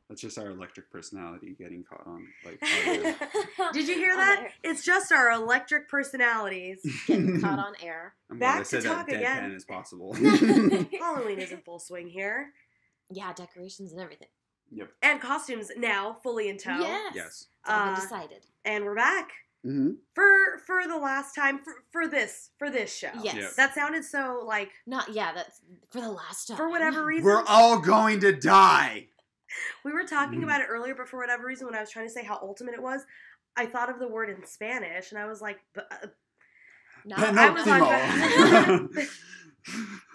That's just our electric personality getting caught on audio. Did you hear that? It's just our electric personalities getting caught on air. I'm Back glad I said to talk that again. deadpan is possible. Halloween is in full swing here. Yeah, decorations and everything. Yep. And costumes now fully in tow. Yes. Yes. It's all been decided. And we're back. Mm-hmm. For the last time for this show. Yes. Yep. That sounded so That's for the last time. for whatever reason. We're all going to die. We were talking about it earlier, but for whatever reason, when I was trying to say how ultimate it was, I thought of the word in Spanish, and I was like, No, I was Penultimo. like,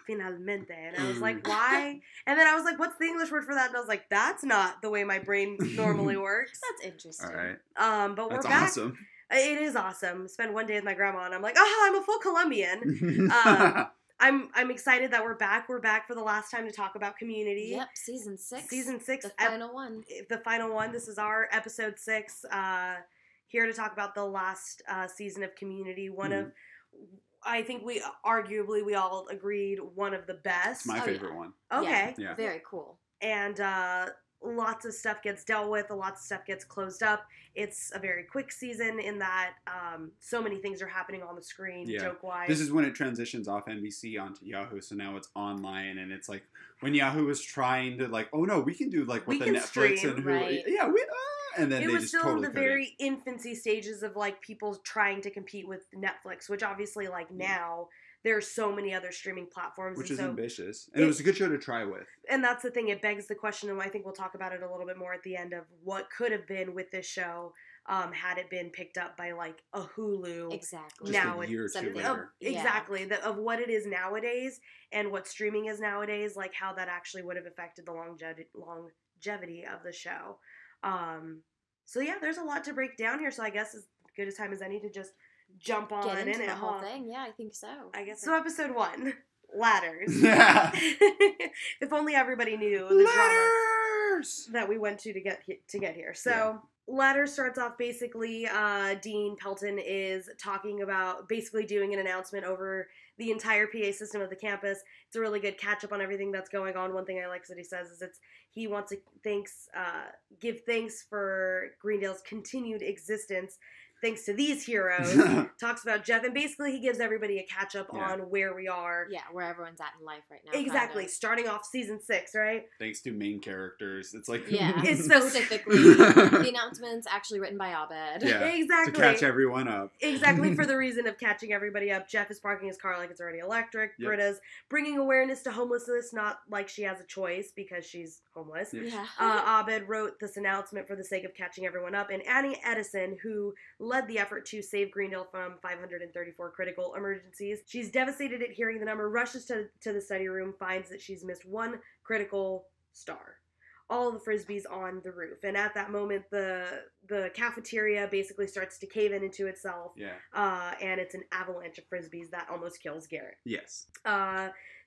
finalmente, and I was like, why? And then I was like, what's the English word for that? And I was like, that's not the way my brain normally works. That's interesting. All right. But we're That's back. awesome. It is awesome. Spend one day with my grandma, and I'm like, I'm a full Colombian. I'm excited that we're back. We're back for the last time to talk about Community. Yep, season 6. Season 6. The final one. The final one. This is our episode 6. Here to talk about the last season of Community. One of, I think we all agreed, one of the best. It's my favorite one. Okay. Yeah. Very cool. And lots of stuff gets dealt with. Lots of stuff gets closed up. It's a very quick season in that so many things are happening on the screen, joke-wise. This is when it transitions off NBC onto Yahoo, so now it's online, and it's like when Yahoo was trying to oh no, we can do what the Netflix stream, and Hulu, right. yeah, and then it they was just still totally in the very infancy stages of people trying to compete with Netflix, which obviously now there are so many other streaming platforms, which and is so ambitious, and it was a good show to try with. And that's the thing; it begs the question, and I think we'll talk about it a little bit more at the end of what could have been with this show. Had it been picked up by a Hulu, exactly. Just now a year or two later. Exactly, of what it is nowadays and what streaming is nowadays, how that actually would have affected the longevity of the show. So yeah, there's a lot to break down here. So I guess as good a time as any to just jump on Get into in the it. whole thing. Yeah, I think so. I guess so. Episode 1, ladders. Yeah. If only everybody knew the Ladders drama that we went to get here. So. Yeah. Ladders starts off basically, Dean Pelton is talking about basically doing an announcement over the entire PA system of the campus. It's a really good catch up on everything that's going on. One thing I like that he says is he wants to give thanks for Greendale's continued existence. Thanks to these heroes, talks about Jeff, and basically he gives everybody a catch-up on where we are. Yeah, where everyone's at in life right now. Exactly, kind of. Starting off season 6, right? Thanks to main characters. It's Yeah, it's so specifically, the announcement's actually written by Abed. Yeah, exactly. To catch everyone up. Exactly, for the reason of catching everybody up. Jeff is parking his car like it's already electric. Yep. Britta's bringing awareness to homelessness, not like she has a choice because she's homeless. Yep. Yeah. Abed wrote this announcement for the sake of catching everyone up, and Annie Edison, who led the effort to save Greendale from 534 critical emergencies. She's devastated at hearing the number, rushes to the study room, finds that she's missed one critical star. All of the Frisbees on the roof. And at that moment, the cafeteria basically starts to cave in into itself. Yeah. And it's an avalanche of Frisbees that almost kills Garrett. Yes.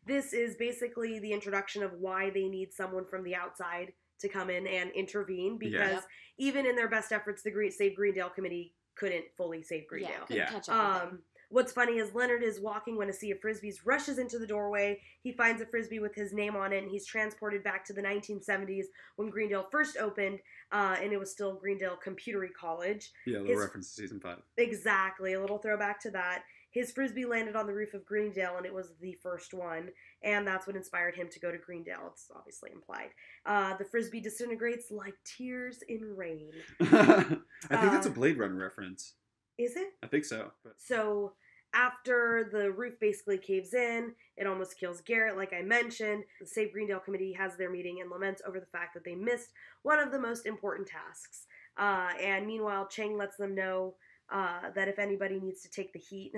This is basically the introduction of why they need someone from the outside to come in and intervene, because even in their best efforts, the Save Greendale Committee couldn't fully save Greendale. Catch up What's funny is Leonard is walking when a sea of Frisbees rushes into the doorway. He finds a Frisbee with his name on it, and he's transported back to the 1970s when Greendale first opened, and it was still Greendale Computery College. Yeah, a little reference to season 5. Exactly, a little throwback to that. His Frisbee landed on the roof of Greendale, and it was the first one, and that's what inspired him to go to Greendale. It's obviously implied. The Frisbee disintegrates like tears in rain. I think that's a Blade Runner reference. Is it? I think so. So after the roof basically caves in, it almost kills Garrett, like I mentioned. The Save Greendale Committee has their meeting and laments over the fact that they missed one of the most important tasks. And meanwhile, Chang lets them know that if anybody needs to take the heat,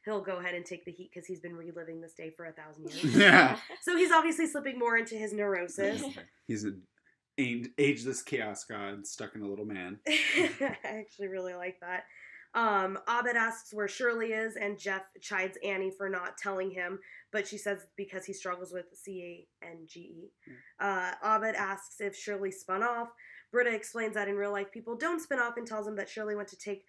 he'll go ahead and take the heat because he's been reliving this day for 1,000 years. Yeah. So he's obviously slipping more into his neurosis. He's an ageless chaos god stuck in a little man. I actually really like that. Abed asks where Shirley is, and Jeff chides Annie for not telling him, but she says because he struggles with CANGE. Abed asks if Shirley spun off. Britta explains that in real life, people don't spin off and tells him that Shirley went to take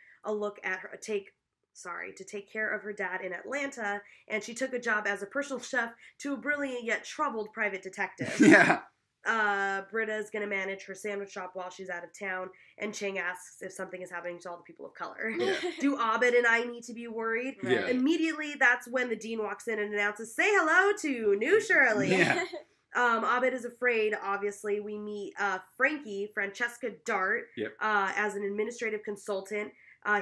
care of her dad in Atlanta, and she took a job as a personal chef to a brilliant yet troubled private detective. Yeah. Britta is going to manage her sandwich shop while she's out of town, and Chang asks if something is happening to all the people of color. Yeah. Do Abed and I need to be worried? Yeah. Immediately, that's when the dean walks in and announces, "Say hello to new Shirley." Yeah. Abed is afraid, obviously. We meet Francesca Dart, as an administrative consultant.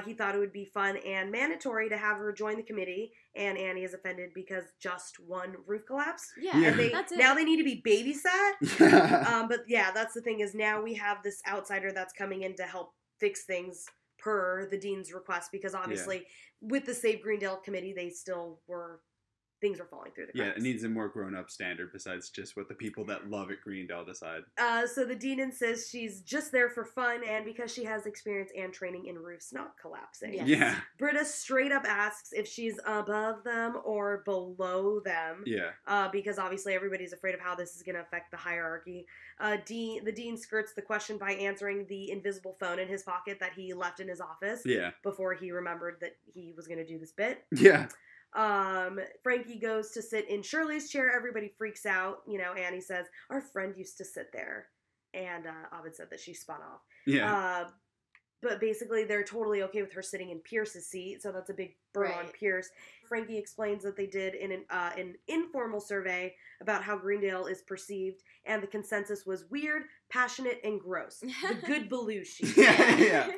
He thought it would be fun and mandatory to have her join the committee, and Annie is offended because just one roof collapsed. Yeah, And that's it. now they need to be babysat. But yeah, that's the thing, is now we have this outsider that's coming in to help fix things per the dean's request, because obviously with the Save Greendale committee, things were falling through the cracks. Yeah, it needs a more grown-up standard besides just what the people that love it Greendale decide. So the dean insists she's just there for fun and because she has experience and training in roofs not collapsing. Yes. Yeah. Britta straight up asks if she's above them or below them. Yeah. Because obviously everybody's afraid of how this is going to affect the hierarchy. The dean skirts the question by answering the invisible phone in his pocket that he left in his office before he remembered that he was going to do this bit. Yeah. Frankie goes to sit in Shirley's chair. Everybody freaks out. Annie says, "Our friend used to sit there." And Abed said that she spun off. Yeah. But basically, they're totally okay with her sitting in Pierce's seat, so that's a big burn on Pierce. Frankie explains that they did an informal survey about how Greendale is perceived, and the consensus was weird, passionate, and gross. The good belushi. Yeah.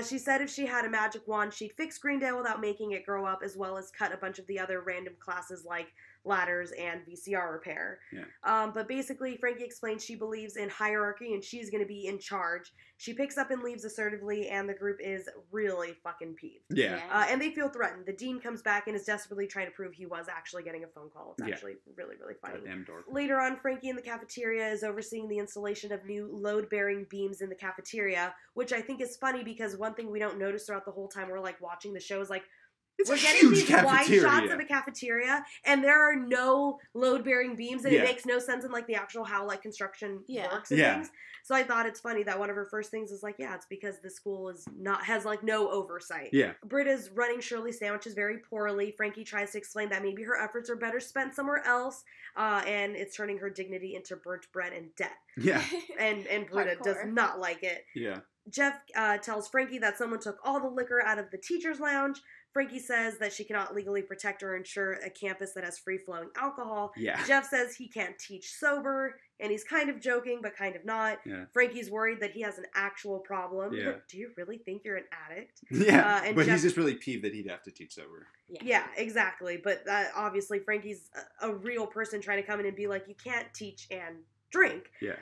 She said if she had a magic wand, she'd fix Greendale without making it grow up, as well as cut a bunch of the other random classes like ladders and VCR repair. Yeah. But basically, Frankie explains she believes in hierarchy and she's going to be in charge. She picks up and leaves assertively, and the group is really fucking peeved. Yeah. And they feel threatened. The dean comes back and is desperately trying to prove he was actually getting a phone call. It's actually really, really funny. Goddamn dork. Later on, Frankie in the cafeteria is overseeing the installation of new load-bearing beams in the cafeteria, which I think is funny because one thing we don't notice throughout the whole time we're like watching the show is like, we're getting these wide shots of a cafeteria, and there are no load-bearing beams, and it makes no sense in like the actual how like construction works and things. So I thought it's funny that one of her first things is like, it's because the school has like no oversight. Yeah. Britta's running Shirley's sandwiches very poorly. Frankie tries to explain that maybe her efforts are better spent somewhere else, and it's turning her dignity into burnt bread and debt. Yeah. And Britta does not like it. Yeah. Jeff tells Frankie that someone took all the liquor out of the teacher's lounge. Frankie says that she cannot legally protect or ensure a campus that has free-flowing alcohol. Yeah. Jeff says he can't teach sober, and he's kind of joking, but kind of not. Yeah. Frankie's worried that he has an actual problem. Yeah. Do you really think you're an addict? Yeah, but Jeff, he's just really peeved that he'd have to teach sober. Yeah, exactly. But obviously Frankie's a real person trying to come in and be like, you can't teach and drink. Yeah.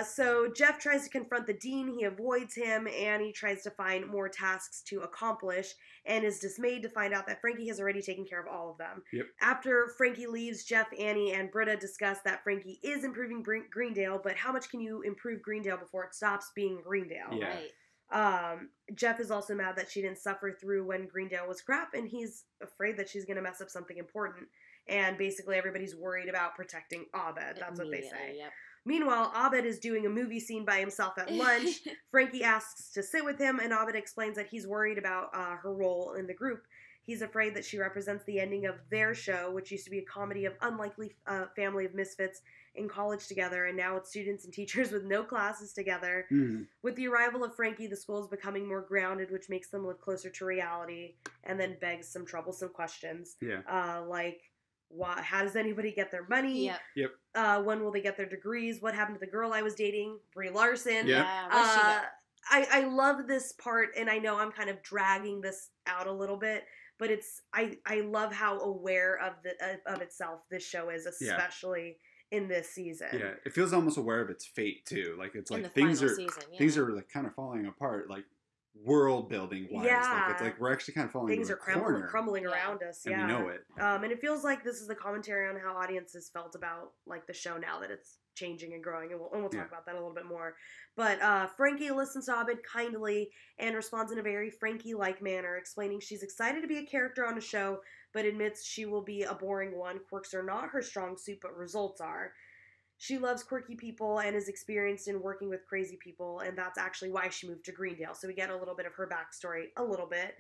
So Jeff tries to confront the dean, he avoids him, and he tries to find more tasks to accomplish, and is dismayed to find out that Frankie has already taken care of all of them. Yep. After Frankie leaves, Jeff, Annie, and Britta discuss that Frankie is improving Greendale, but how much can you improve Greendale before it stops being Greendale? Yeah. Right. Jeff is also mad that she didn't suffer through when Greendale was crap, and he's afraid that she's going to mess up something important. And basically everybody's worried about protecting Abed. That's what they say. Yep. Meanwhile, Abed is doing a movie scene by himself at lunch. Frankie asks to sit with him, and Abed explains that he's worried about her role in the group. He's afraid that she represents the ending of their show, which used to be a comedy of unlikely family of misfits in college together, and now it's students and teachers with no classes together. Mm. With the arrival of Frankie, the school is becoming more grounded, which makes them look closer to reality, and then begs some troublesome questions. Yeah. Like, how does anybody get their money? Yep. When will they get their degrees? What happened to the girl I was dating, Brie Larson? Yep. Yeah. Where's she go? I love this part, and I know I'm kind of dragging this out a little bit, but I love how aware of itself this show is, especially in this season. Yeah, it feels almost aware of its fate too. Like it's In like the things final are season, things are like kind of falling apart. Like world building wise, like Yeah. it's like we're actually kind of falling Things into are a corner, crumbling Yeah. around us. and Yeah. we know it. And it feels like this is the commentary on how audiences felt about like the show now that it's changing and growing, and we'll talk about that a little bit more. But Frankie listens to Abed kindly and responds in a very Frankie-like manner, explaining she's excited to be a character on a show, but admits she will be a boring one. Quirks are not her strong suit, but results are. She loves quirky people and is experienced in working with crazy people, and that's actually why she moved to Greendale. So we get a little bit of her backstory, a little bit.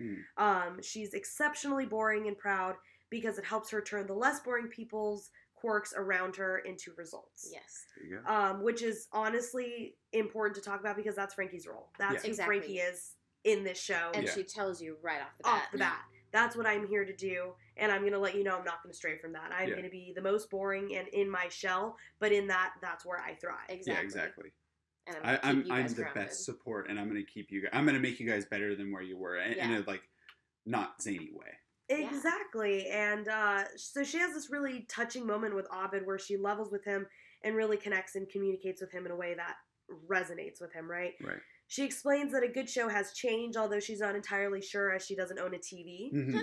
She's exceptionally boring and proud because it helps her turn the less boring people's quirks around her into results. Yes. There you go. Which is honestly important to talk about because that's Frankie's role. That's who Exactly. Frankie is in this show. And she tells you right off the bat. That's what I'm here to do, and I'm going to let you know I'm not going to stray from that. I'm going to be the most boring and in my shell, but in that's where I thrive. Exactly. Yeah, exactly. And I'm the best support, and I'm going to keep you guys. I'm going to make you guys better than where you were in a like not zany way. Exactly, and so she has this really touching moment with Abed where she levels with him and really connects and communicates with him in a way that resonates with him, right? Right. She explains that a good show has changed, although she's not entirely sure as she doesn't own a TV. Mm-hmm.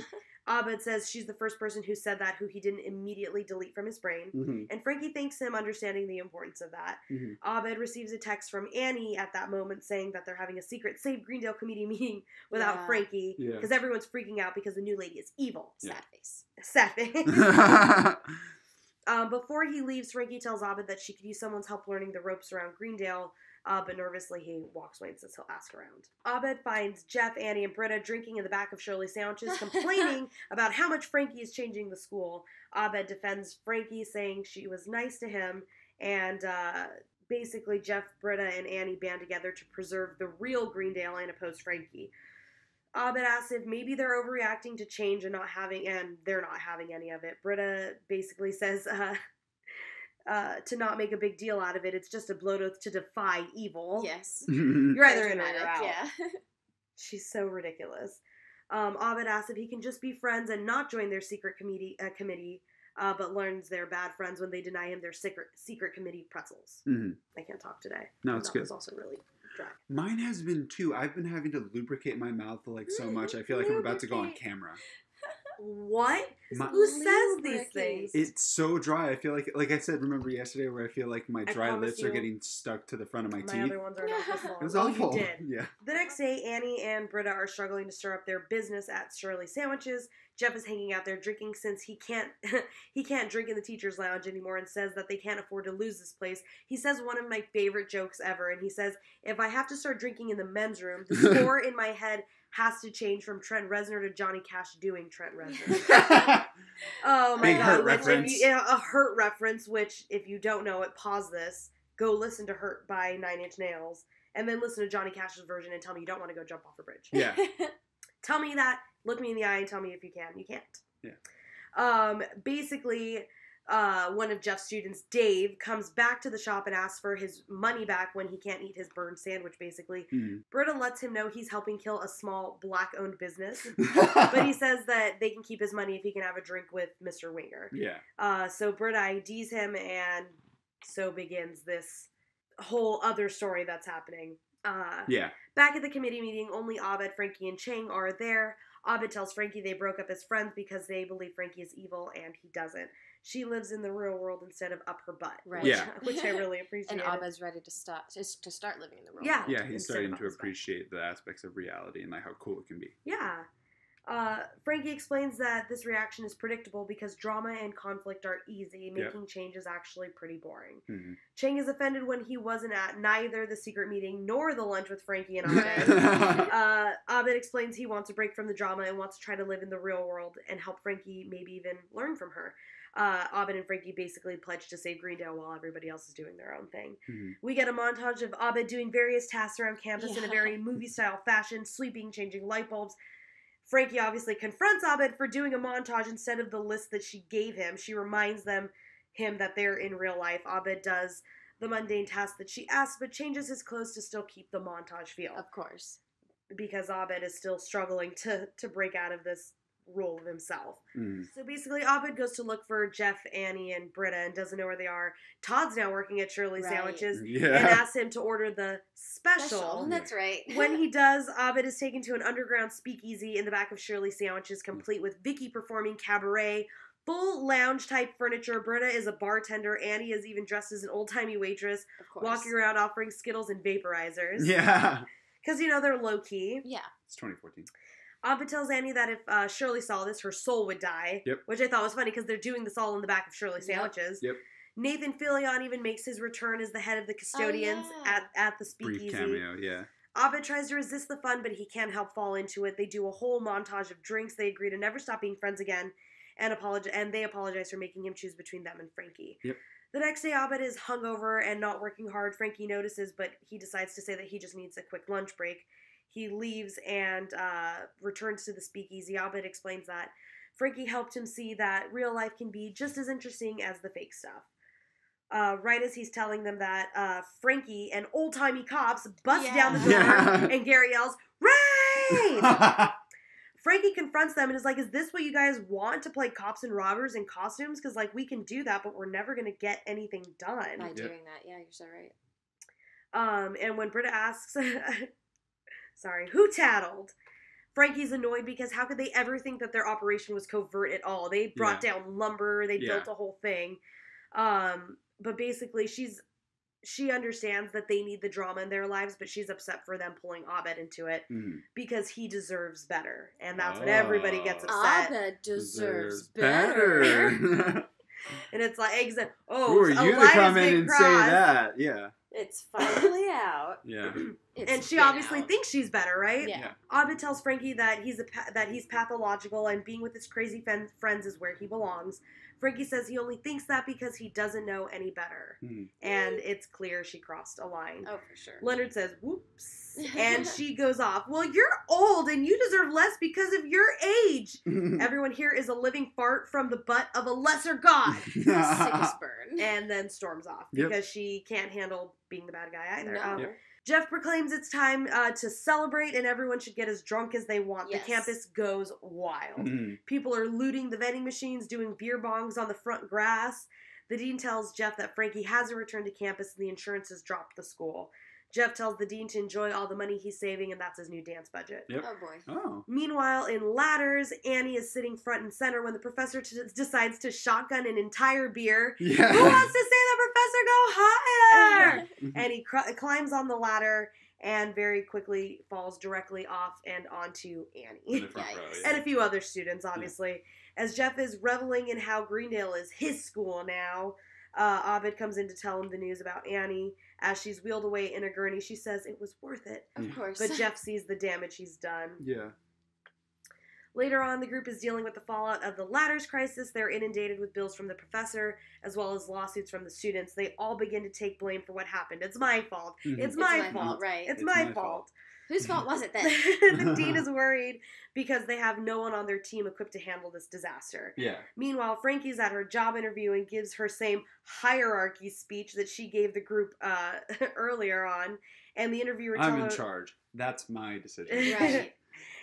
Abed says she's the first person who said that who he didn't immediately delete from his brain. Mm-hmm. And Frankie thanks him, understanding the importance of that. Mm-hmm. Abed receives a text from Annie at that moment saying that they're having a secret Save Greendale committee meeting without Frankie because everyone's freaking out because the new lady is evil. Sad face. Sad face. Before he leaves, Frankie tells Abed that she could use someone's help learning the ropes around Greendale. But nervously, he walks away and says he'll ask around. Abed finds Jeff, Annie, and Britta drinking in the back of Shirley Sandwiches, complaining about how much Frankie is changing the school. Abed defends Frankie, saying she was nice to him, and basically Jeff, Britta, and Annie band together to preserve the real Greendale and oppose Frankie. Abed asks if maybe they're overreacting to change and they're not having any of it. Britta basically says, to not make a big deal out of it. It's just a blow to defy evil. Yes. You're either in or you're out. Yeah. She's so ridiculous. Abed asks if he can just be friends and not join their secret committee, but learns they're bad friends when they deny him their secret committee pretzels. Mm-hmm. I can't talk today. No, it's good. That was also really dry. Mine has been too. I've been having to lubricate my mouth so much. I feel like I'm about to go on camera. What? Who says these things? It's so dry. I feel like I said, remember yesterday where I feel like my dry lips are getting stuck to the front of my teeth? My other ones are not this long. It was awful. You did. Yeah. The next day, Annie and Britta are struggling to stir up their business at Shirley Sandwiches. Jeff is hanging out there drinking since he can't drink in the teacher's lounge anymore and says that they can't afford to lose this place. He says one of my favorite jokes ever, and he says, if I have to start drinking in the men's room, the score in my head has to change from Trent Reznor to Johnny Cash doing Trent Reznor. Oh my Big God. Hurt reference. A Hurt reference, which if you don't know it, pause this, go listen to Hurt by 9 Inch Nails, and then listen to Johnny Cash's version and tell me you don't want to go jump off a bridge. Yeah. Tell me that. Look me in the eye and tell me if you can. You can't. Yeah. Basically, one of Jeff's students, Dave, comes back to the shop and asks for his money back when he can't eat his burned sandwich, basically. Mm-hmm. Britta lets him know he's helping kill a small black-owned business, but he says that they can keep his money if he can have a drink with Mr. Winger. Yeah. So Britta IDs him, and so begins this whole other story that's happening. Back at the committee meeting, only Abed, Frankie, and Chang are there. Abed tells Frankie they broke up as friends because they believe Frankie is evil, and he doesn't. She lives in the real world instead of up her butt, which I really appreciate. And Abed's ready to start living in the real world. Yeah, he's starting to appreciate the aspects of reality and like how cool it can be. Yeah. Frankie explains that this reaction is predictable because drama and conflict are easy. Making change is actually pretty boring. Mm-hmm. Chang is offended when he wasn't at neither the secret meeting nor the lunch with Frankie and Abed. Abed explains he wants a break from the drama and wants to try to live in the real world and help Frankie maybe even learn from her. Abed and Frankie basically pledge to save Greendale while everybody else is doing their own thing. Mm-hmm. We get a montage of Abed doing various tasks around campus in a very movie-style fashion, sleeping, changing light bulbs. Frankie obviously confronts Abed for doing a montage instead of the list that she gave him. She reminds him that they're in real life. Abed does the mundane task that she asks, but changes his clothes to still keep the montage feel. Of course. Because Abed is still struggling to break out of this role of himself. Mm. So basically, Abed goes to look for Jeff, Annie, and Britta and doesn't know where they are. Todd's now working at Shirley Sandwiches and asks him to order the special. That's right. When he does, Abed is taken to an underground speakeasy in the back of Shirley Sandwiches, complete with Vicky performing cabaret, full lounge-type furniture. Britta is a bartender. Annie is even dressed as an old-timey waitress, walking around offering Skittles and vaporizers. Yeah. Because, they're low-key. Yeah. It's 2014. Abed tells Annie that if Shirley saw this, her soul would die. Yep. Which I thought was funny because they're doing this all in the back of Shirley Sandwiches. Yep. Nathan Fillion even makes his return as the head of the custodians at the speakeasy. Brief cameo, yeah. Abed tries to resist the fun, but he can't help fall into it. They do a whole montage of drinks. They agree to never stop being friends again, and they apologize for making him choose between them and Frankie. Yep. The next day, Abed is hungover and not working hard. Frankie notices, but he decides to say that he just needs a quick lunch break. He leaves and returns to the speakeasy. Abed explains that Frankie helped him see that real life can be just as interesting as the fake stuff. Right as he's telling them that, Frankie and old-timey cops bust down the door, and Garrett yells, "Raid!" Frankie confronts them and is like, is this what you guys want, to play cops and robbers in costumes? Because, like, we can do that, but we're never going to get anything done. By doing that, yeah, you're so right. And when Britta asks, sorry, who tattled? Frankie's annoyed because how could they ever think that their operation was covert at all? They brought down lumber, they built a whole thing. But basically, she understands that they need the drama in their lives, but she's upset for them pulling Abed into it because he deserves better. And that's when everybody gets upset. Abed deserves better. And it's like, who are you to come in and say that? Yeah. It's finally out. Yeah. And she obviously thinks she's better, right? Yeah. Abed tells Frankie that he's pathological and being with his crazy friends is where he belongs. Frankie says he only thinks that because he doesn't know any better. And it's clear she crossed a line. Oh, for sure. Leonard says, whoops. And she goes off, well, you're old and you deserve less because of your age. Everyone here is a living fart from the butt of a lesser god. Sickest burn. And then storms off because she can't handle being the bad guy either. No. Jeff proclaims it's time to celebrate and everyone should get as drunk as they want. Yes. The campus goes wild. People are looting the vending machines, doing beer bongs on the front grass. The dean tells Jeff that Frankie hasn't returned to campus and the insurance has dropped the school. Jeff tells the dean to enjoy all the money he's saving, and that's his new dance budget. Yep. Oh, boy. Oh. Meanwhile, in Ladders, Annie is sitting front and center when the professor decides to shotgun an entire beer. Yeah. Who wants to say the professor go higher? And he climbs on the ladder and very quickly falls directly off and onto Annie. In the front row, And a few other students, obviously. As Jeff is reveling in how Greendale is his school now, Abed comes in to tell him the news about Annie. As she's wheeled away in a gurney, she says it was worth it. Of course. But Jeff sees the damage he's done. Yeah. Later on, the group is dealing with the fallout of the Ladders crisis. They're inundated with bills from the professor, as well as lawsuits from the students. They all begin to take blame for what happened. It's my fault. It's my fault. Right. It's my fault. Whose fault was it then? The dean is worried because they have no one on their team equipped to handle this disaster. Yeah. Meanwhile, Frankie's at her job interview and gives her same hierarchy speech that she gave the group earlier on. And the interviewer I'm in charge. That's my decision. Right.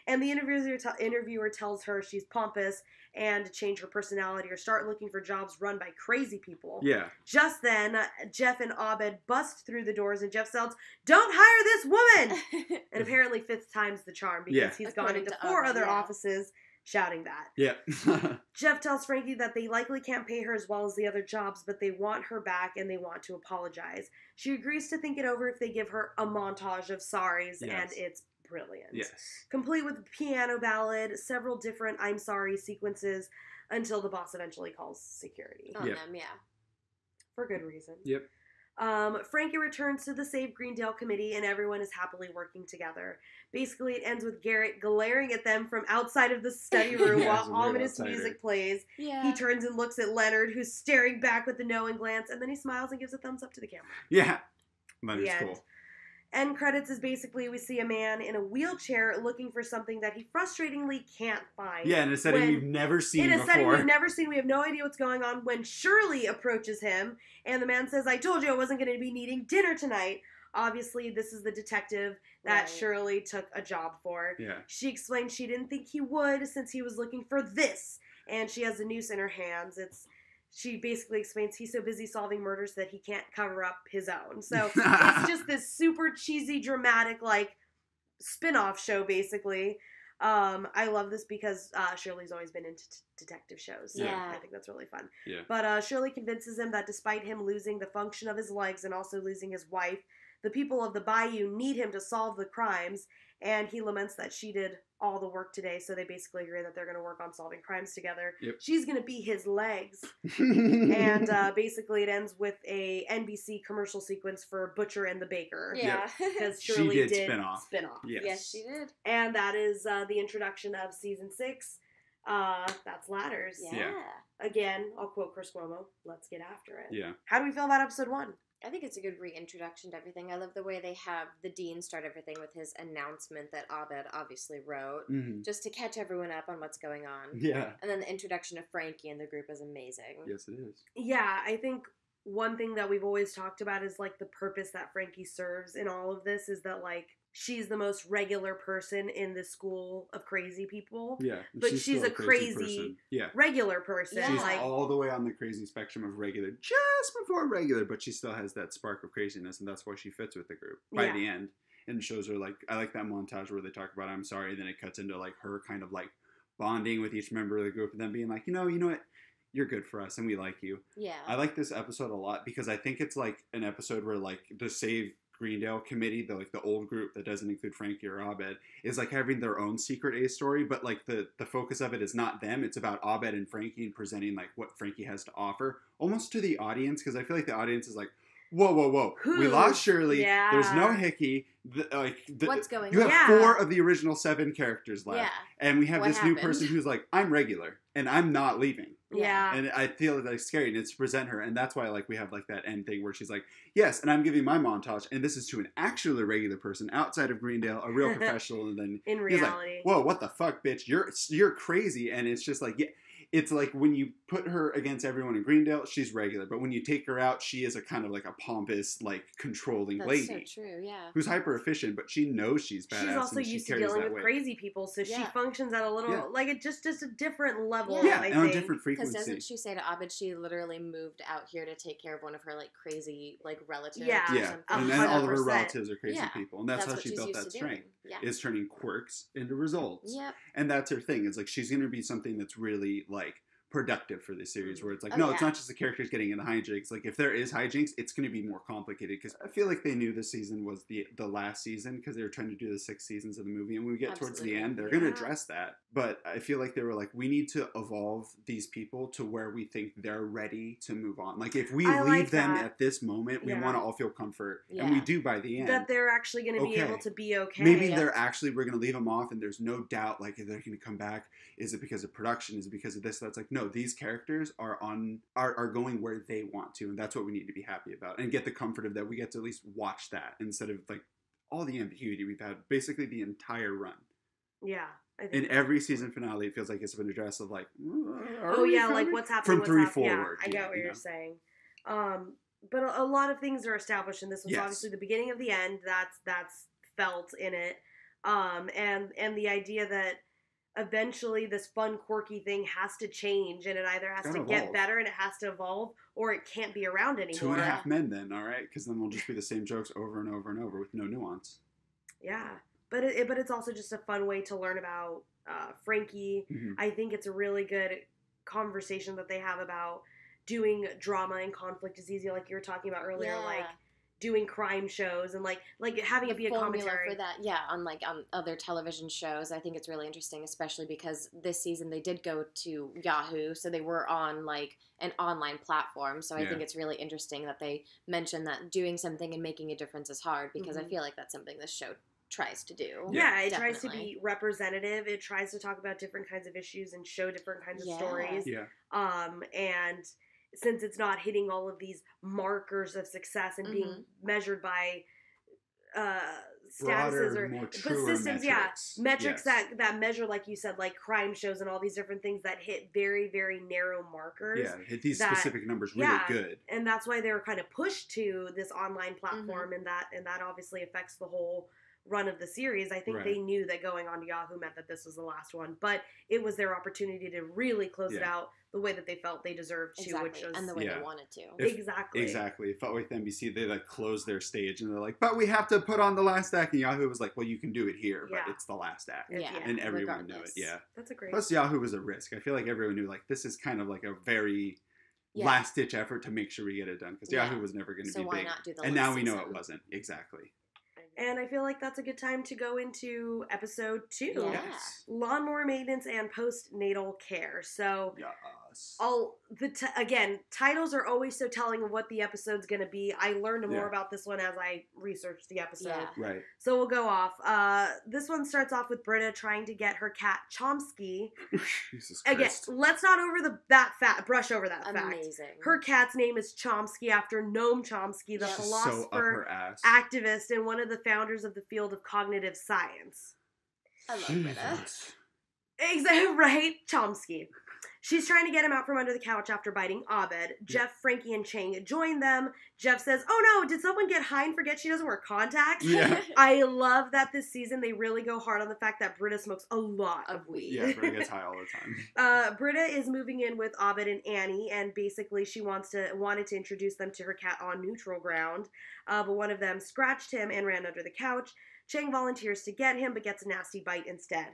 And the interviewer tells her she's pompous and to change her personality or start looking for jobs run by crazy people. Yeah. Just then, Jeff and Abed bust through the doors and Jeff yells, "Don't hire this woman!" And apparently fifth time's the charm because he's gone into 4 other offices shouting that. Yeah. Jeff tells Frankie that they likely can't pay her as well as the other jobs, but they want her back and they want to apologize. She agrees to think it over if they give her a montage of sorries, and it's brilliant. Yes. Complete with piano ballad, several different I'm sorry sequences until the boss eventually calls security. On them, yeah. For good reason. Yep. Frankie returns to the Save Greendale committee and everyone is happily working together. Basically, it ends with Garrett glaring at them from outside of the study room while ominous music plays. Yeah. He turns and looks at Leonard, who's staring back with a knowing glance, and then he smiles and gives a thumbs up to the camera. Yeah. Leonard's cool. End credits is basically we see a man in a wheelchair looking for something that he frustratingly can't find. Yeah, in a setting we've never seen before. In a setting we've never seen. We have no idea what's going on when Shirley approaches him, and the man says, "I told you I wasn't going to be needing dinner tonight." Obviously, this is the detective that Shirley took a job for. Yeah. She explained she didn't think he would since he was looking for this, and she has a noose in her hands. She basically explains he's so busy solving murders that he can't cover up his own. So it's just this super cheesy, dramatic, like, spin-off show, basically. I love this because Shirley's always been into detective shows. So I think that's really fun. Yeah. But Shirley convinces him that despite him losing the function of his legs and also losing his wife, the people of the Bayou need him to solve the crimes. And he laments that she did all the work today, so they basically agree that they're going to work on solving crimes together. Yep. She's going to be his legs. And basically it ends with a NBC commercial sequence for Butcher and the Baker. Yeah. Because She Shirley did did spin off. Yes. Yes, she did. And that is the introduction of season 6. That's Ladders. Yeah. Again, I'll quote Chris Cuomo, let's get after it. Yeah. How do we feel about episode 1? I think it's a good reintroduction to everything. I love the way they have the dean start everything with his announcement that Abed obviously wrote, just to catch everyone up on what's going on. Yeah. And then the introduction of Frankie and the group is amazing. Yes, it is. Yeah, I think one thing that we've always talked about is, like, the purpose that Frankie serves in all of this is that, like, she's the most regular person in the school of crazy people. Yeah. But she's still a crazy person. Yeah. regular person. Yeah. She's Like, all the way on the crazy spectrum of regular, just before regular, but she still has that spark of craziness, and that's why she fits with the group by the end. And it shows her, like, I like that montage where they talk about I'm sorry, and then it cuts into, like, her kind of, like, bonding with each member of the group, and then being like, you know what? You're good for us, and we like you. Yeah. I like this episode a lot because I think it's, like, an episode where, like, the Save Greendale committee, the old group that doesn't include Frankie or Abed, is like having their own secret A story, but like the focus of it is not them. It's about Abed and Frankie and presenting like what Frankie has to offer, almost to the audience, because I feel like the audience is like, whoa, we lost Shirley. Yeah. There's no Hickey. What's going You on? have 4 of the original 7 characters left, Yeah. and we have What this new happened? person who's like, I'm regular and I'm not leaving. yeah. And I feel like scary, and it's to present her, and that's why like we have like that end thing where she's like, yes, and I'm giving my montage, and this is to an actually regular person outside of Greendale, a real professional, and then In he's reality. like, whoa, what the fuck, bitch, you're crazy, and it's just like, yeah. It's like when you put her against everyone in Greendale, she's regular. But when you take her out, she is a kind of like a pompous, like controlling That's lady. so true, yeah. Who's hyper efficient, but she knows she's badass. She's also and she used to carries dealing that with weight. crazy people, so she Yeah. functions at a little, like, it just a different level, Yeah, I and on think. different Because frequency. doesn't she say to Abed she literally moved out here to take care of one of her like crazy like relatives? Yeah. or Yeah, something? and then all of her 100%. relatives are crazy Yeah. people, and that's how what she she's built used that to strength. doing. Yeah. Is turning quirks into results. Yep. And that's her thing. It's like she's going to be something that's really like productive for this series, where it's like, Oh, no, it's yeah. not just the characters getting into hijinks. Like if there is hijinks, it's going to be more complicated, because I feel like they knew this season was the last season because they were trying to do the 6 seasons of the movie, and when we get towards the Absolutely. end, they're going to Yeah. address that. But I feel like they were like, we need to evolve these people to where we think they're ready to move on. Like if we I leave like them that. at this moment, we Yeah. want to all feel comfort, and Yeah. we do by the end. That they're actually going to be Okay. able to be okay. Maybe Yeah. they're actually, we're going to leave them off, and there's no doubt, like, if they're going to come back. Is it because of production? Is it because of this? That's like, no, these characters are going where they want to, and that's what we need to be happy about, and get the comfort of that. We get to at least watch that instead of, like, all the ambiguity we've had basically the entire run. Yeah. I think In every season finale, it feels like it's been addressed of, like, oh yeah, like what's happening From 3 what's forward. Yeah, I get what you you're know? saying. But a lot of things are established, and this was Yes. obviously the beginning of the end. That's felt in it, and the idea that eventually this fun, quirky thing has to change, and it either has Gotta to get evolve. better and it has to evolve, or it can't be around anymore. 2.5 Men then, all right? Because then we'll just be the same jokes over and over and over with no nuance. Yeah, but it's also just a fun way to learn about Frankie. Mhm. I think it's a really good conversation that they have about doing drama and conflict is easy, like you were talking about earlier, Yeah. like doing crime shows and like having it be a formula commentary. for that, yeah, on like on other television shows. I think it's really interesting, especially because this season they did go to Yahoo, so they were on like an online platform. So I Yeah. think it's really interesting that they mentioned that doing something and making a difference is hard, because I Mhm. feel like that's something this show tries to do. Yeah, it tries to definitely. be representative. It tries to talk about different kinds of issues and show different kinds of Yeah. stories. Yeah. And since it's not hitting all of these markers of success and being measured by statuses Broader, or more but truer systems, metrics Yes. that measure, like you said, like crime shows and all these different things that hit very, very narrow markers. Yeah, hit these that- specific numbers really yeah. good. And that's why they were kind of pushed to this online platform, and that obviously affects the whole run of the series. I think Right. they knew that going on to Yahoo meant that this was the last one, but it was their opportunity to really close it Yeah. out the way that they felt they deserved to, Exactly, which was and the way Yeah. they wanted to. exactly. Exactly. It felt like NBC, they like closed their stage and they're like, but we have to put on the last act. And Yahoo was like, well, you can do it here, but Yeah. it's the last act. Yeah. Yeah, And everyone knew it. regardless. Yeah. That's a great. Plus, Yahoo was a risk. I feel like everyone knew, like, this is kind of like a very Yeah. last ditch effort to make sure we get it done. Because Yeah. Yahoo was never going to So be why big. not do the And last now we know season? it wasn't. Exactly. I And I feel like that's a good time to go into episode 2. Yeah. Yes. Lawnmower maintenance and postnatal care. So, Yes. again, titles are always so telling of what the episode's going to be. I learned more Yeah. about this one as I researched the episode. Yeah. Right. So we'll go off. This one starts off with Britta trying to get her cat Chomsky. Jesus Again, Christ. let's not brush over that fact. Amazing. Her cat's name is Chomsky after Noam Chomsky, the Yep. She's so up philosopher, her ass. activist, and one of the founders of the field of cognitive science. I love Britta. Jesus. Exactly right, Chomsky. She's trying to get him out from under the couch after biting Abed. Jeff, Frankie, and Chang join them. Jeff says, "Oh no, did someone get high and forget she doesn't wear contacts?" Yeah. I love that this season they really go hard on the fact that Britta smokes a lot of weed. Yeah, Britta gets high all the time. Britta is moving in with Abed and Annie, and basically she wanted to introduce them to her cat on neutral ground. But one of them scratched him and ran under the couch. Chang volunteers to get him, but gets a nasty bite instead.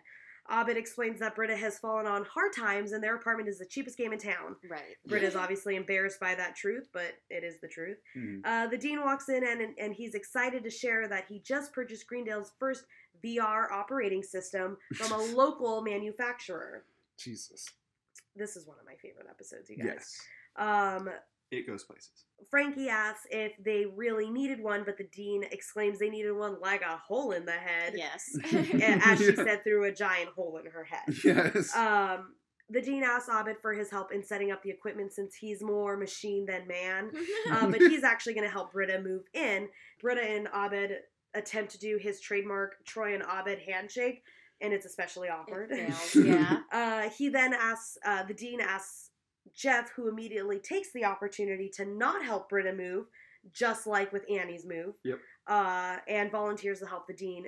Abed explains that Britta has fallen on hard times and their apartment is the cheapest game in town. Right. Britta is obviously embarrassed by that truth, but it is the truth. Mhm. The dean walks in and he's excited to share that he just purchased Greendale's first VR operating system from a local manufacturer. Jesus. This is one of my favorite episodes, you guys. Yes. It goes places. Frankie asks if they really needed one, but the dean exclaims they needed one like a hole in the head. Yes. As she said, through a giant hole in her head. Yes. The dean asks Abed for his help in setting up the equipment since he's more machine than man. But he's actually going to help Britta move in. Britta and Abed attempt to do his trademark Troy and Abed handshake, and it's especially awkward. It fails, yeah. He then asks, the dean asks Jeff, who immediately takes the opportunity to not help Britta move, just like with Annie's move. Yep. And volunteers to help the dean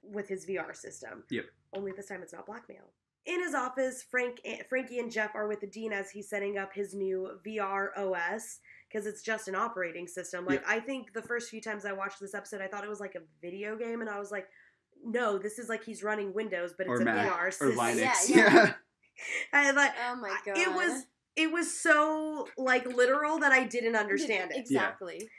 with his VR system. Yep. Only this time it's not blackmail. In his office, Frankie and Jeff are with the dean as he's setting up his new VR OS, because it's just an operating system. Like, Yep. I think the first few times I watched this episode, I thought it was like a video game, and I was like, no, this is like he's running Windows, but it's Or a Mac, VR or system. Linux. Yeah. And like, Oh my god. it was so like literal that I didn't understand it. Exactly.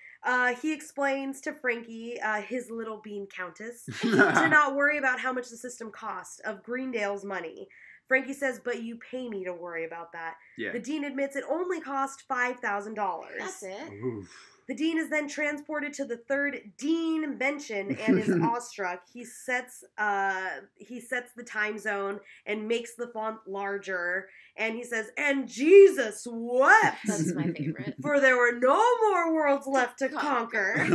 He explains to Frankie, his little bean countess, to not worry about how much the system cost of Greendale's money. Frankie says, "But you pay me to worry about that." Yeah. The dean admits it only cost $5,000. That's it. Oof. The dean is then transported to the third dean mansion and is awestruck. He sets the time zone and makes the font larger. And he says, "And Jesus wept, That's my favorite. for there were no more worlds left to conquer."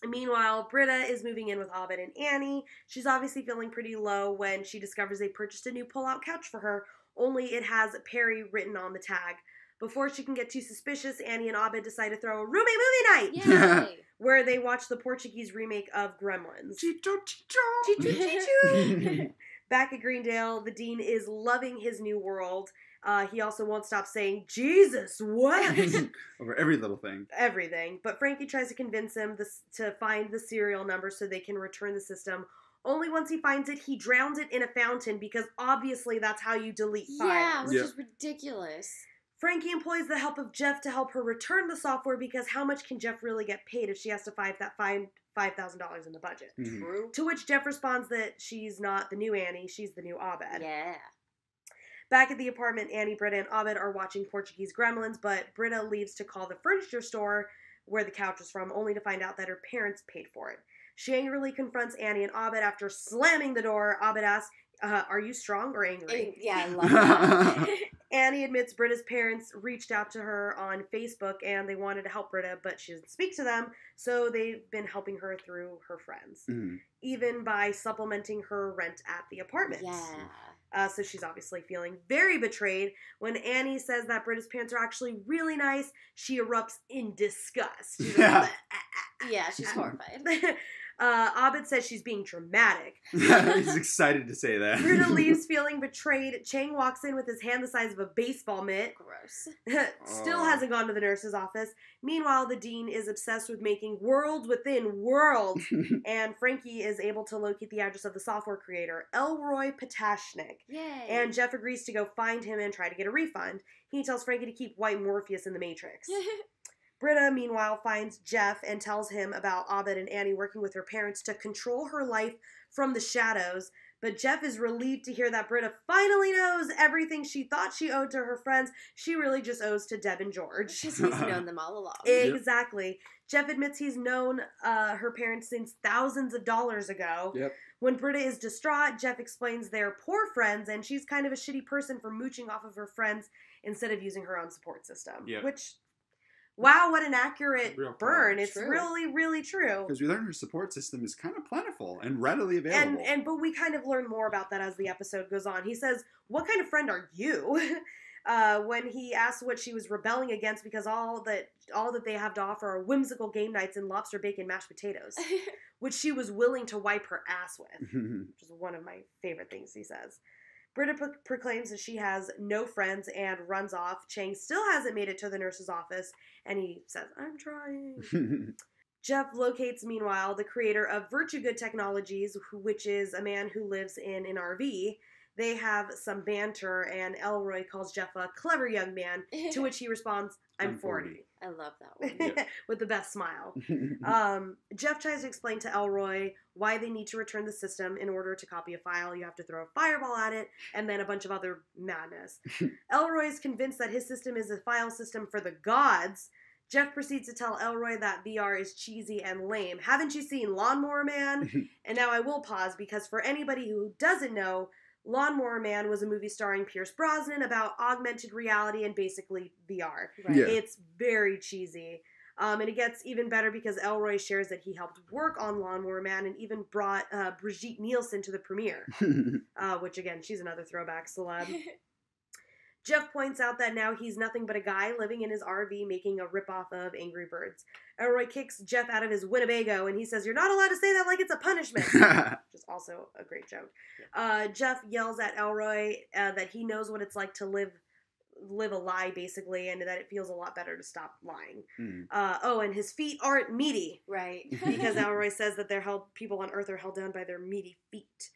Meanwhile, Britta is moving in with Abed and Annie. She's obviously feeling pretty low when she discovers they purchased a new pull-out couch for her, only it has Perry written on the tag. Before she can get too suspicious, Annie and Abed decide to throw a roommate movie night, Yay. where they watch the Portuguese remake of Gremlins. Chicho, Chicho, chicho. Back at Greendale, the dean is loving his new world. He also won't stop saying, "Jesus, what?" Over every little thing. Everything. But Frankie tries to convince him to find the serial number so they can return the system. Only once he finds it, he drowns it in a fountain because obviously that's how you delete files. Yeah, which Yeah. is ridiculous. Frankie employs the help of Jeff to help her return the software because how much can Jeff really get paid if she has to find $5,000 in the budget? Mhm. True. To which Jeff responds that she's not the new Annie, she's the new Abed. Yeah. Back at the apartment, Annie, Britta, and Abed are watching Portuguese Gremlins, but Britta leaves to call the furniture store where the couch was from, only to find out that her parents paid for it. She angrily confronts Annie and Abed after slamming the door. Abed asks, "Are you strong or angry?" Yeah, I love that. Annie admits Britta's parents reached out to her on Facebook and they wanted to help Britta, but she doesn't speak to them, so they've been helping her through her friends, even by supplementing her rent at the apartment. Yeah. So she's obviously feeling very betrayed. When Annie says that Britta's parents are actually really nice, she erupts in disgust. She's Yeah. like, Yeah, she's horrified. Abed says she's being dramatic. He's excited to say that. Britta leaves feeling betrayed. Chang walks in with his hand the size of a baseball mitt. Gross. Still Oh. hasn't gone to the nurse's office. Meanwhile, the dean is obsessed with making worlds within worlds. And Frankie is able to locate the address of the software creator, Elroy Patashnik. Yay. And Jeff agrees to go find him and try to get a refund. He tells Frankie to keep White Morpheus in the Matrix. Britta, meanwhile, finds Jeff and tells him about Abed and Annie working with her parents to control her life from the shadows. But Jeff is relieved to hear that Britta finally knows everything she thought she owed to her friends. She really just owes to Deb and George. Because he's known them all along. Exactly. Yep. Jeff admits he's known her parents since thousands of dollars ago. Yep. When Britta is distraught, Jeff explains they're poor friends and she's kind of a shitty person for mooching off of her friends instead of using her own support system. Yep. Which, wow, what an accurate burn. It's true. really, really true. Because we learn her support system is kind of plentiful and readily available. But we kind of learn more about that as the episode goes on. He says, "What kind of friend are you?" When he asks what she was rebelling against because all that they have to offer are whimsical game nights and lobster bacon mashed potatoes, which she was willing to wipe her ass with, which is one of my favorite things he says. Britta proclaims that she has no friends and runs off. Chang still hasn't made it to the nurse's office, and he says, "I'm trying." Jeff locates, meanwhile, the creator of Virtue Good Technologies, which is a man who lives in an RV. They have some banter, and Elroy calls Jeff a clever young man, to which he responds, "I'm 40. I love that one. Yep. With the best smile. Jeff tries to explain to Elroy why they need to return the system. In order to copy a file, you have to throw a fireball at it, and then a bunch of other madness. Elroy is convinced that his system is a file system for the gods. Jeff proceeds to tell Elroy that VR is cheesy and lame. Haven't you seen Lawnmower Man? And now I will pause, because for anybody who doesn't know, Lawnmower Man was a movie starring Pierce Brosnan about augmented reality and basically VR. Right. Yeah. It's very cheesy. And it gets even better because Elroy shares that he helped work on Lawnmower Man and even brought Brigitte Nielsen to the premiere. Which, again, she's another throwback celeb. Jeff points out that now he's nothing but a guy living in his RV making a ripoff of Angry Birds. Elroy kicks Jeff out of his Winnebago, and he says, "You're not allowed to say that like it's a punishment." Which is also a great joke. Jeff yells at Elroy that he knows what it's like to live a lie, basically, and that it feels a lot better to stop lying. And his feet aren't meaty. Right. Because Elroy says that people on Earth are held down by their meaty feet.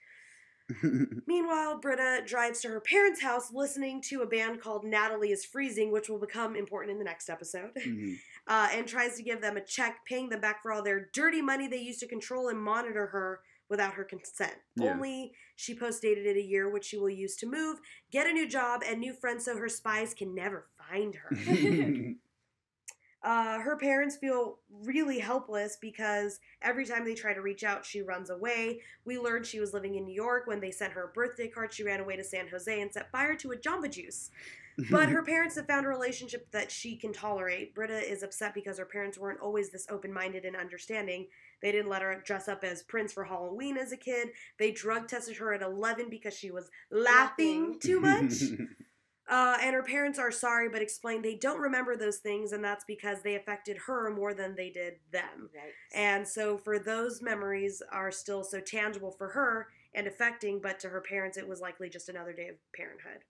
Meanwhile, Britta drives to her parents' house listening to a band called Natalie is Freezing, which will become important in the next episode, and tries to give them a check, paying them back for all their dirty money they used to control and monitor her without her consent. Yeah. Only she post-dated it a year, which she will use to move, get a new job, and new friends so her spies can never find her. Her parents feel really helpless because every time they try to reach out, she runs away. We learned she was living in New York. When they sent her a birthday card, she ran away to San Jose and set fire to a Jamba Juice. But her parents have found a relationship that she can tolerate. Britta is upset because her parents weren't always this open-minded and understanding. They didn't let her dress up as Prince for Halloween as a kid. They drug tested her at 11 because she was laughing too much. And her parents are sorry, but explain they don't remember those things, and that's because they affected her more than they did them. Right. And so for those memories are still so tangible for her and affecting, but to her parents it was likely just another day of parenthood.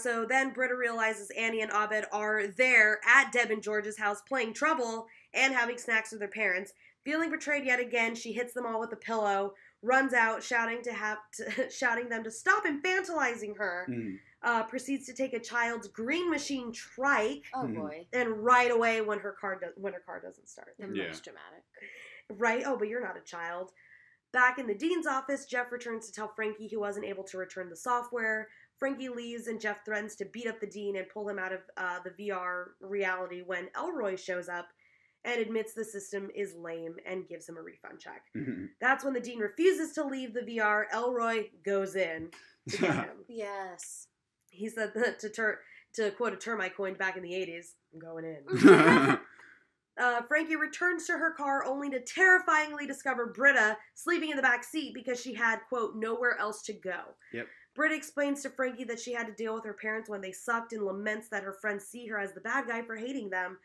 So then Britta realizes Annie and Abed are there at Deb and George's house playing trouble and having snacks with their parents. Feeling betrayed yet again, she hits them all with a pillow, runs out, shouting them to stop infantilizing her, proceeds to take a child's green machine trike. Oh boy. And right away when her car doesn't start. The most dramatic. Right? Oh, but you're not a child. Back in the dean's office, Jeff returns to tell Frankie he wasn't able to return the software. Frankie leaves and Jeff threatens to beat up the dean and pull him out of the VR reality when Elroy shows up and admits the system is lame and gives him a refund check. That's when the dean refuses to leave the VR. Elroy goes in to get him. Yes. He said that to quote a term I coined back in the 80s, "I'm going in." Frankie returns to her car only to terrifyingly discover Britta sleeping in the back seat because she had, quote, nowhere else to go. Yep. Britta explains to Frankie that she had to deal with her parents when they sucked and laments that her friends see her as the bad guy for hating them.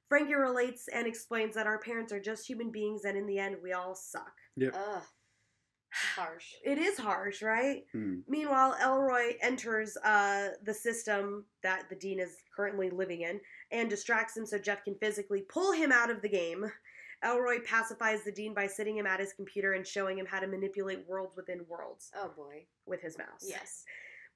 Frankie relates and explains that our parents are just human beings and in the end we all suck. Yep. Ugh. Harsh. It is harsh, right? Meanwhile, Elroy enters the system that the dean is currently living in and distracts him so Jeff can physically pull him out of the game. Elroy pacifies the dean by sitting him at his computer and showing him how to manipulate worlds within worlds. Oh boy. With his mouse. Yes.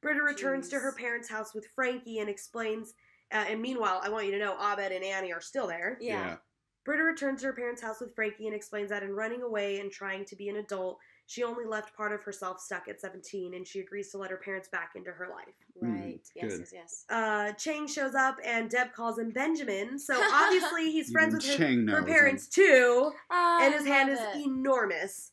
Britta returns to her parents' house with Frankie and explains And meanwhile, I want you to know Abed and Annie are still there. Yeah. Britta returns to her parents' house with Frankie and explains that in running away and trying to be an adult, she only left part of herself stuck at 17, and she agrees to let her parents back into her life. Right. Yes, good. yes. Chang shows up, and Deb calls him Benjamin, so obviously he's friends with her knows parents too, and his I hand love is it. enormous.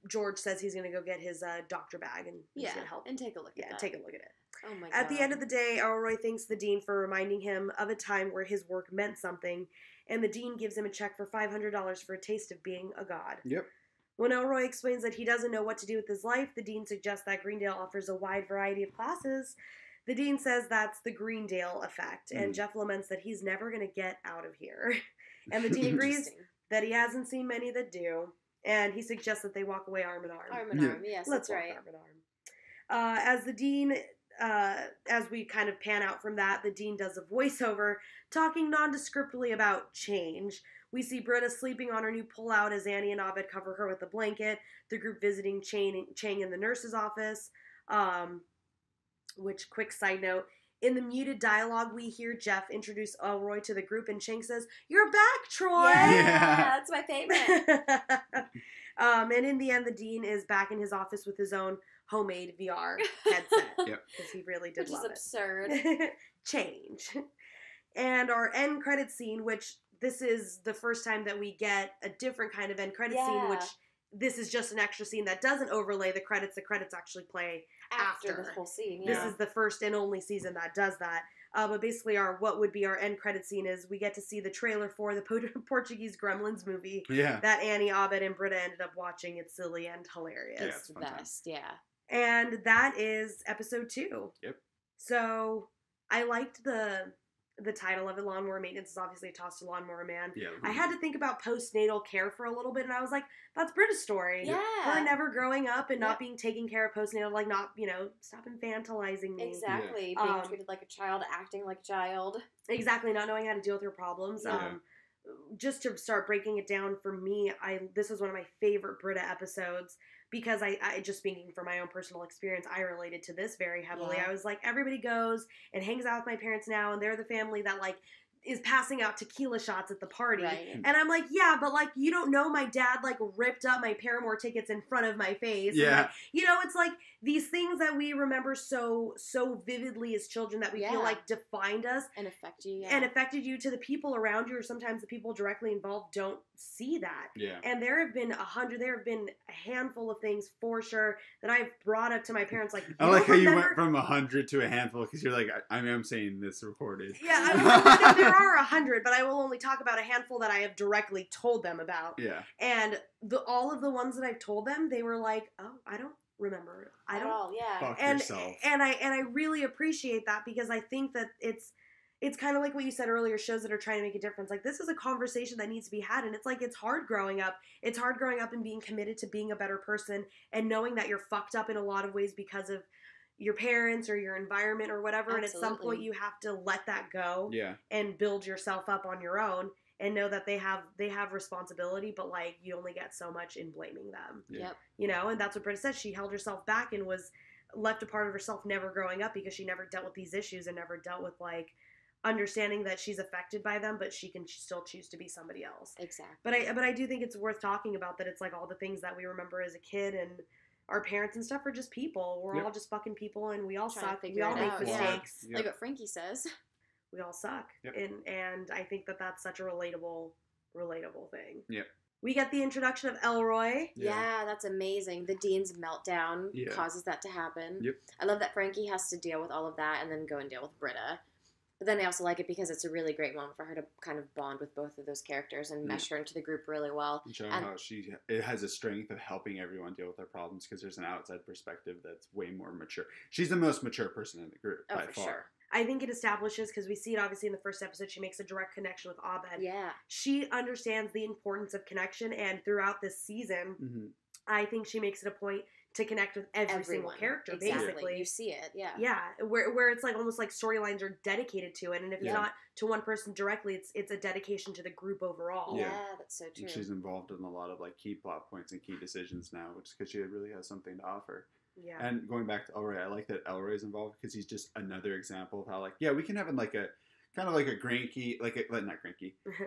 George says he's going to go get his doctor bag, and he's going to help. And take a look at that. Take a look at it. Oh my god. At the end of the day, Elroy thanks the dean for reminding him of a time where his work meant something, and the dean gives him a check for $500 for a taste of being a god. Yep. When Elroy explains that he doesn't know what to do with his life, the dean suggests that Greendale offers a wide variety of classes. The dean says that's the Greendale effect, and Jeff laments that he's never going to get out of here. And the dean agrees that he hasn't seen many that do, and he suggests that they walk away arm in arm. Arm in arm, yes, Let's that's walk right. arm in arm. As the dean, as we kind of pan out from that, the dean does a voiceover talking nondescriptly about change. We see Britta sleeping on her new pullout as Annie and Abed cover her with a blanket. The group visiting Chang in the nurse's office. Which, quick side note, in the muted dialogue, we hear Jeff introduce Elroy to the group, and Chang says, "You're back, Troy!" Yeah, that's my favorite. And in the end, the dean is back in his office with his own homemade VR headset. Yep. Because he really did Which love is absurd. it. Change. And our end credit scene, which this is the first time that we get a different kind of end credit scene, which this is just an extra scene that doesn't overlay the credits. The credits actually play after the whole scene. This is the first and only season that does that. But basically, what would be our end credit scene is we get to see the trailer for the Portuguese Gremlins movie that Annie, Abed, and Britta ended up watching. It's silly and hilarious. It's the best, And that is episode 2. Yep. So I liked the title of it. Lawnmower Maintenance is obviously a toss to Lawnmower Man. Yeah. I had to think about postnatal care for a little bit, and I was like, that's Britta's story. Yeah. Her never growing up and not being taken care of postnatal, like not, stop infantilizing me. Exactly. Yeah. Being treated like a child, acting like a child. Exactly. Not knowing how to deal with her problems. Yeah. Just to start breaking it down for me, this was one of my favorite Britta episodes because I just speaking from my own personal experience, I related to this very heavily. Yeah. I was like, everybody goes and hangs out with my parents now, and they're the family that is passing out tequila shots at the party. Right. And I'm like, yeah, but you don't know my dad ripped up my Paramore tickets in front of my face. Yeah. And, it's these things that we remember so vividly as children that we feel defined us. And affect you, And affected you to the people around you, or sometimes the people directly involved don't see that. Yeah. And there have been a handful of things for sure that I've brought up to my parents. I like how you went from 100 to a handful because you're like, I'm saying this recorded. Yeah, there are 100, but I will only talk about a handful that I have directly told them about. Yeah. And all of the ones that I've told them, they were like, oh, I don't remember. I don't. All, yeah. Fuck yourself. And I really appreciate that because I think that it's kind of like what you said earlier, shows that are trying to make a difference. This is a conversation that needs to be had, and it's hard growing up. It's hard growing up and being committed to being a better person and knowing that you're fucked up in a lot of ways because of your parents or your environment or whatever. Absolutely. And at some point you have to let that go and build yourself up on your own and know that they have responsibility, but you only get so much in blaming them. Yep. And that's what Britta says. She held herself back and was left a part of herself never growing up because she never dealt with these issues and never dealt with understanding that she's affected by them, but she can still choose to be somebody else. Exactly. But I do think it's worth talking about that. It's all the things that we remember as a kid and our parents and stuff are just people. We're all just fucking people, and we all suck. We all make mistakes. Like what Frankie says. We all suck. Yep. And I think that that's such a relatable thing. Yep. We get the introduction of Elroy. Yeah, that's amazing. The dean's meltdown causes that to happen. Yep. I love that Frankie has to deal with all of that and then go and deal with Britta. But then I also like it because it's a really great moment for her to kind of bond with both of those characters and mesh her into the group really well. And showing how it has a strength of helping everyone deal with their problems because there's an outside perspective that's way more mature. She's the most mature person in the group by far. Sure. I think it establishes, because we see it obviously in the first episode, she makes a direct connection with Abed. Yeah. She understands the importance of connection, and throughout this season, I think she makes it a point to connect with every single character, basically. You see it, yeah. Yeah, where it's almost like storylines are dedicated to it, and if it's not to one person directly, it's a dedication to the group overall. Yeah, that's so true. And she's involved in a lot of key plot points and key decisions now, which is because she really has something to offer. Yeah. And going back to Elroy, I like that Elroy's involved because he's just another example of how, like, yeah, we can have him like a kind of like a cranky,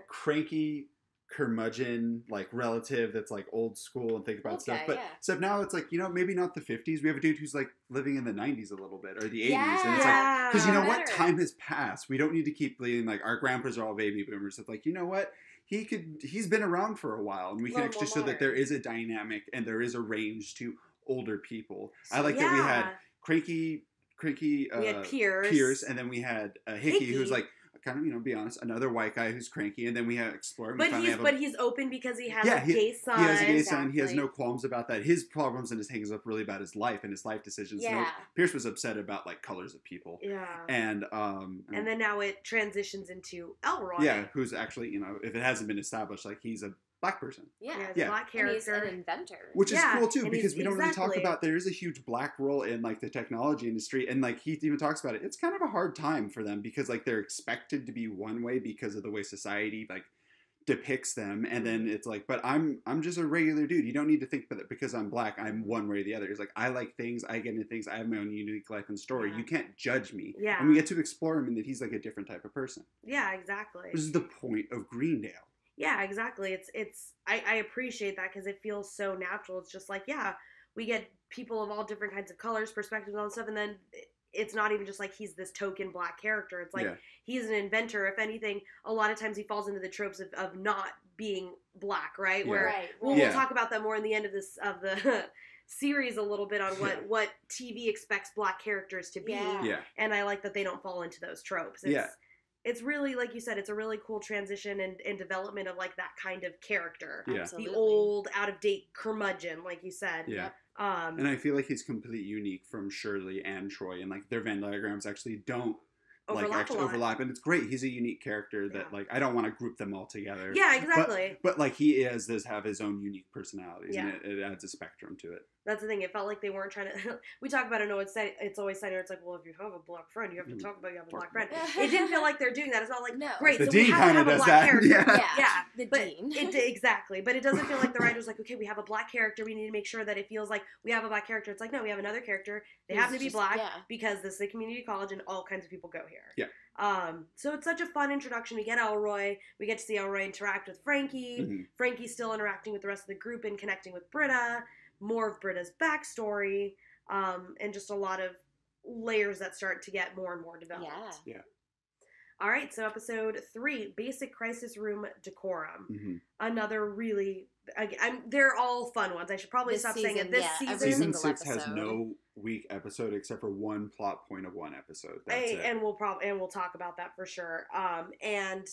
cranky curmudgeon like relative that's like old school and think about stuff. But except now it's like, maybe not the 50s. We have a dude who's like living in the 90s a little bit or the 80s, and it's like, because you know what, time has passed. We don't need to keep being like our grandpas are all baby boomers. It's like, you know what, he's been around for a while, and we can actually show that there is a dynamic and there is a range to older people. I like that we had cranky we had Pierce, and then we had Hickey, who's like kind of, be honest, another white guy who's cranky, and then we have Explorer. But he's open because he has a gay son. He has a gay son. He has no qualms about that. His problems and his hangs up really about his life and his life decisions. Yeah. Pierce was upset about like colors of people. Yeah. And then now it transitions into Elroy. Yeah, who's actually, if it hasn't been established, like he's a black person. Yeah. Black character. And he's an inventor. Which is cool too, because we don't really talk about, there is a huge black role in like the technology industry, and like he even talks about it. It's kind of a hard time for them because like they're expected to be one way because of the way society like depicts them, and then it's like, but I'm just a regular dude. You don't need to think that because I'm black, I'm one way or the other. It's like, I like things, I get into things, I have my own unique life and story. You can't judge me. Yeah. And we get to explore him and that he's like a different type of person. Yeah, exactly. This is the point of Greendale. Yeah, exactly. I appreciate that because it feels so natural. It's just like, yeah, we get people of all different kinds of colors, perspectives, and all that stuff, and then it's not even just like he's this token black character. It's like he's an inventor. If anything, a lot of times he falls into the tropes of not being black, right? Yeah. Where we'll talk about that more in the end of the series a little bit on what TV expects black characters to be. Yeah. And I like that they don't fall into those tropes. It's really, like you said, it's a really cool transition and development of, like, that kind of character. Yeah. Absolutely. The old, out-of-date curmudgeon, like you said. Yeah. And I feel like he's completely unique from Shirley and Troy, and, like, their Venn diagrams actually don't overlap, and it's great. He's a unique character that like I don't want to group them all together. Yeah, exactly. But like he does have his own unique personalities, and it adds a spectrum to it. That's the thing. It felt like they weren't trying to. We talk about it. No, it's always funny. It's like, well, if you have a black friend, you have to talk about you have a black friend. It didn't feel like they're doing that. It's not like great. The so Dean we have to have a black character. The Dean. Exactly. But it doesn't feel like the writer's like, okay, we have a black character. We need to make sure that it feels like we have a black character. It's like, no, we have another character. They happen to be black because this is a community college and all kinds of people go here. Yeah. So it's such a fun introduction. We get Elroy. We get to see Elroy interact with Frankie. Mm-hmm. Frankie's still interacting with the rest of the group and connecting with Britta. More of Britta's backstory. And just a lot of layers that start to get more and more developed. Yeah. All right, so episode 3, Basic Crisis Room Decorum. Mm-hmm. Another really, they're all fun ones. I should probably stop saying it. This season 6 has no weak episode except for one plot point of one episode. That's it. And we'll talk about that for sure. And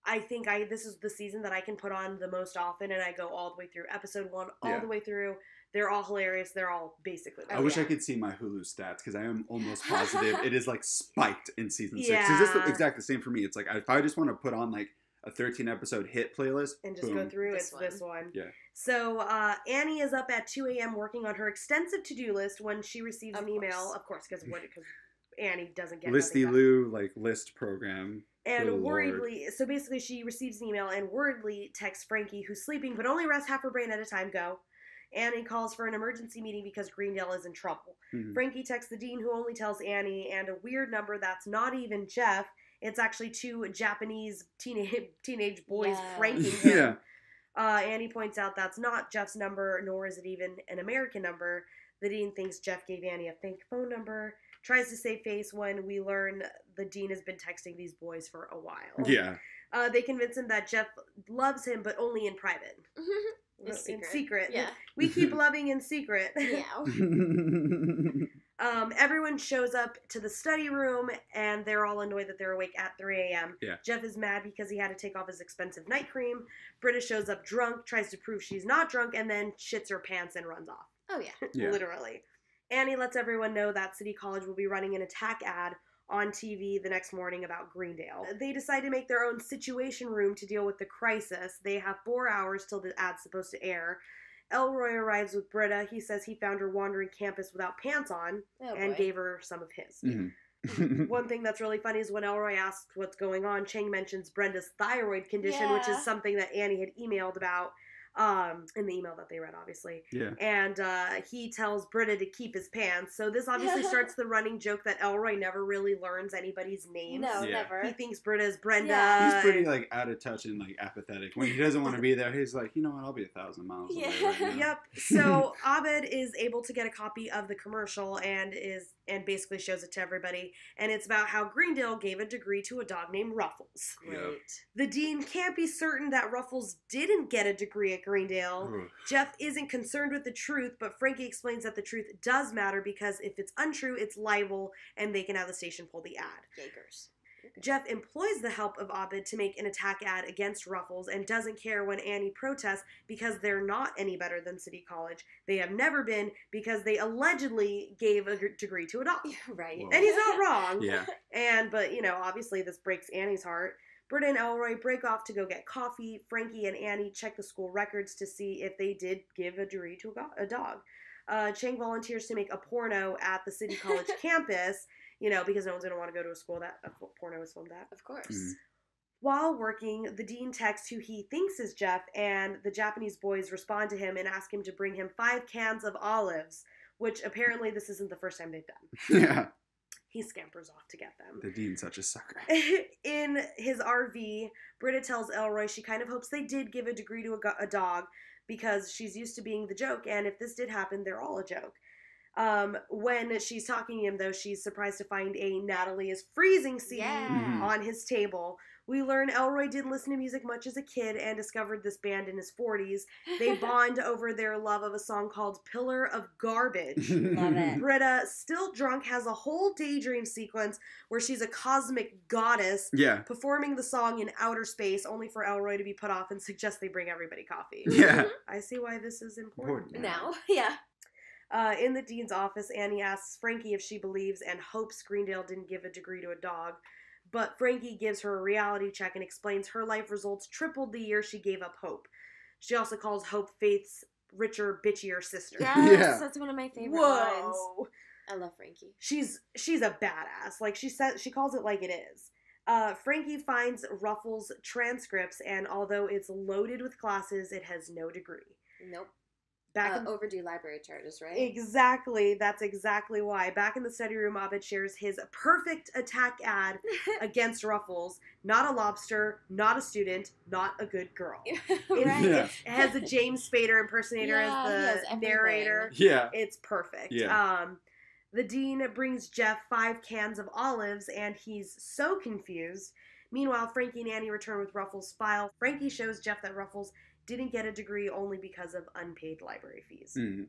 I think this is the season that I can put on the most often, and I go all the way through episode 1, all the way through. They're all hilarious. They're all basically. I wish I could see my Hulu stats because I am almost positive it is like spiked in season 6. Yeah. It's just exactly the same for me. It's like if I just want to put on like a 13 episode hit playlist and just go through this one. Yeah. So Annie is up at 2 a.m. working on her extensive to-do list when she receives an email. Of course, because Annie doesn't get Listy Lou list program. And worriedly, so basically she receives an email and worriedly texts Frankie, who's sleeping but only rests half her brain at a time, go. Annie calls for an emergency meeting because Greendale is in trouble. Mm-hmm. Frankie texts the dean, who only tells Annie, and a weird number that's not even Jeff. It's actually 2 Japanese teenage boys pranking him. Annie points out that's not Jeff's number, nor is it even an American number. The dean thinks Jeff gave Annie a fake phone number. Tries to save face when we learn the dean has been texting these boys for a while. Yeah. They convince him that Jeff loves him, but only in private. In secret. Yeah. We keep loving in secret. Yeah. Everyone shows up to the study room, and they're all annoyed that they're awake at 3 a.m. Yeah. Jeff is mad because he had to take off his expensive night cream. Britta shows up drunk, tries to prove she's not drunk, and then shits her pants and runs off. Oh, yeah. Literally. Annie lets everyone know that City College will be running an attack ad on TV the next morning about Greendale. They decide to make their own situation room to deal with the crisis. They have 4 hours till the ad's supposed to air. Elroy arrives with Britta. He says he found her wandering campus without pants on and gave her some of his. Mm-hmm. One thing that's really funny is when Elroy asks what's going on, Chang mentions Brenda's thyroid condition, which is something that Annie had emailed about. in the email that they read, obviously. Yeah. And he tells Britta to keep his pants. So this obviously starts the running joke that Elroy never really learns anybody's names. No, Yeah. never. He thinks Britta is Brenda. Yeah. He's pretty, like, out of touch and, like, apathetic. When he doesn't want to be there, he's like, you know what, I'll be 1,000 miles away right now. Yep. So Abed is able to get a copy of the commercial and basically shows it to everybody. And it's about how Greendale gave a degree to a dog named Ruffles. Great. Yep. The dean can't be certain that Ruffles didn't get a degree at Greendale. Ugh. Jeff isn't concerned with the truth, but Frankie explains that the truth does matter because if it's untrue, it's libel, and they can have the station pull the ad. Yakers. Jeff employs the help of Abed to make an attack ad against Ruffles and doesn't care when Annie protests because they're not any better than City College. They have never been because they allegedly gave a degree to a dog. Right. Whoa. And he's not wrong. Yeah. But, obviously this breaks Annie's heart. Britta and Elroy break off to go get coffee. Frankie and Annie check the school records to see if they did give a degree to a dog. Chang volunteers to make a porno at the City College campus, because no one's going to want to go to a school that a porno is filmed at. Of course. Mm. While working, the dean texts who he thinks is Jeff, and the Japanese boys respond to him and ask him to bring him 5 cans of olives, which apparently this isn't the first time they've done. Yeah. He scampers off to get them. The dean's such a sucker. In his RV, Britta tells Elroy she kind of hopes they did give a degree to a dog because she's used to being the joke, and if this did happen, they're all a joke. When she's talking to him, though, she's surprised to find a Natalie is Freezing CD on his table. We learn Elroy didn't listen to music much as a kid and discovered this band in his 40s. They bond over their love of a song called Pillar of Garbage. Love it. Britta, still drunk, has a whole daydream sequence where she's a cosmic goddess Yeah. performing the song in outer space, only for Elroy to be put off and suggest they bring everybody coffee. Yeah. I see why this is important. Now, yeah. In the dean's office, Annie asks Frankie if she believes and hopes Greendale didn't give a degree to a dog. But Frankie gives her a reality check and explains her life results tripled the year she gave up Hope. She also calls Hope Faith's richer, bitchier sister. Yes, Yeah. that's one of my favorite lines. Whoa. I love Frankie. She's a badass. Like she calls it like it is. Frankie finds Ruffles' transcripts, and although it's loaded with classes, it has no degree. Nope. Back in Overdue library charges, right? Exactly. That's exactly why. Back in the study room, Abed shares his perfect attack ad against Ruffles. Not a lobster, not a student, not a good girl. Right. It has a James Spader impersonator Yeah, he has as the everything. narrator. Yeah. It's perfect. Yeah. The dean brings Jeff 5 cans of olives, and he's so confused. Meanwhile, Frankie and Annie return with Ruffles' file. Frankie shows Jeff that Ruffles didn't get a degree only because of unpaid library fees. Mm.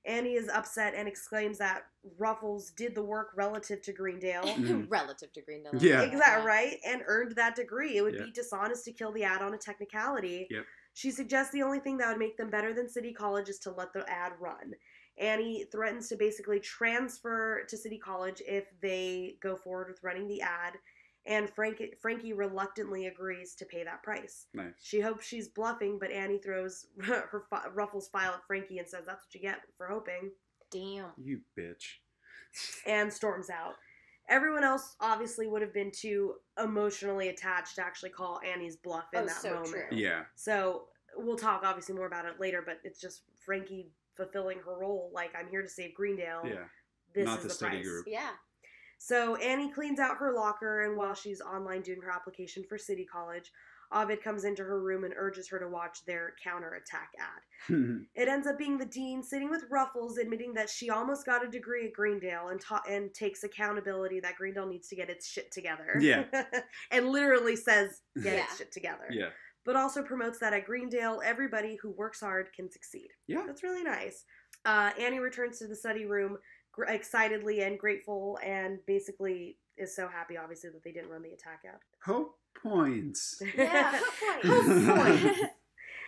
Annie is upset and exclaims that Ruffles did the work relative to Greendale. Relative to Greendale. Yeah. Exactly, right? And earned that degree. It would Yeah. be dishonest to kill the ad on a technicality. Yep. She suggests the only thing that would make them better than City College is to let the ad run. Annie threatens to basically transfer to City College if they go forward with running the ad. And Frankie reluctantly agrees to pay that price. Nice. She hopes she's bluffing, but Annie throws her Ruffles' file at Frankie and says, "That's what you get for hoping," Damn. You bitch. and storms out. Everyone else obviously would have been too emotionally attached to actually call Annie's bluff in that so moment. true. Yeah. So we'll talk obviously more about it later, but it's just Frankie fulfilling her role. Like, I'm here to save Greendale. Yeah. This Not is the the study price. group. Yeah. So Annie cleans out her locker, and while she's online doing her application for City College, Abed comes into her room and urges her to watch their counterattack ad. It ends up being the dean sitting with Ruffles, admitting that she almost got a degree at Greendale and takes accountability that Greendale needs to get its shit together. Yeah. And literally says, get Yeah. its shit together. Yeah. But also promotes that at Greendale, everybody who works hard can succeed. Yeah. That's really nice. Annie returns to the study room excitedly and grateful, and basically is so happy, obviously, that they didn't run the attack ad. Hope points. Yeah. Points.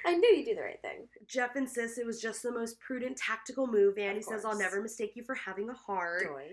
I knew you'd do the right thing. Jeff insists it was just the most prudent tactical move. Annie says, "I'll course. never mistake you for having a heart." Joy.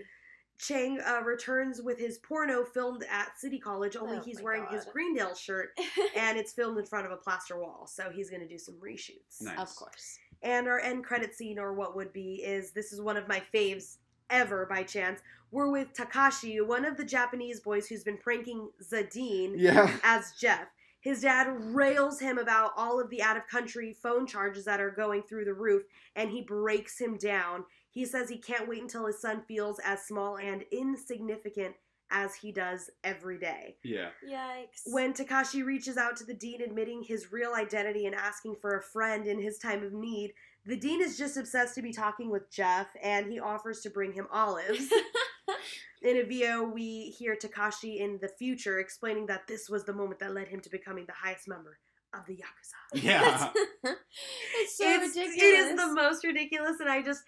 Chang returns with his porno filmed at City College, only Oh he's my wearing his God. Greendale shirt, and it's filmed in front of a plaster wall, so he's going to do some reshoots. Nice. Of course. And our end credit scene, or what would be, this is one of my faves ever by chance. We're with Takashi, one of the Japanese boys who's been pranking Zadine Yeah. as Jeff. His dad rails him about all of the out-of-country phone charges that are going through the roof, and he breaks him down. He says he can't wait until his son feels as small and insignificant as he does every day. Yeah. Yikes. When Takashi reaches out to the dean admitting his real identity and asking for a friend in his time of need, the dean is just obsessed to be talking with Jeff, and he offers to bring him olives. In a VO, we hear Takashi in the future explaining that this was the moment that led him to becoming the highest member of the Yakuza. Yeah. It's so ridiculous. It is the most ridiculous, and I just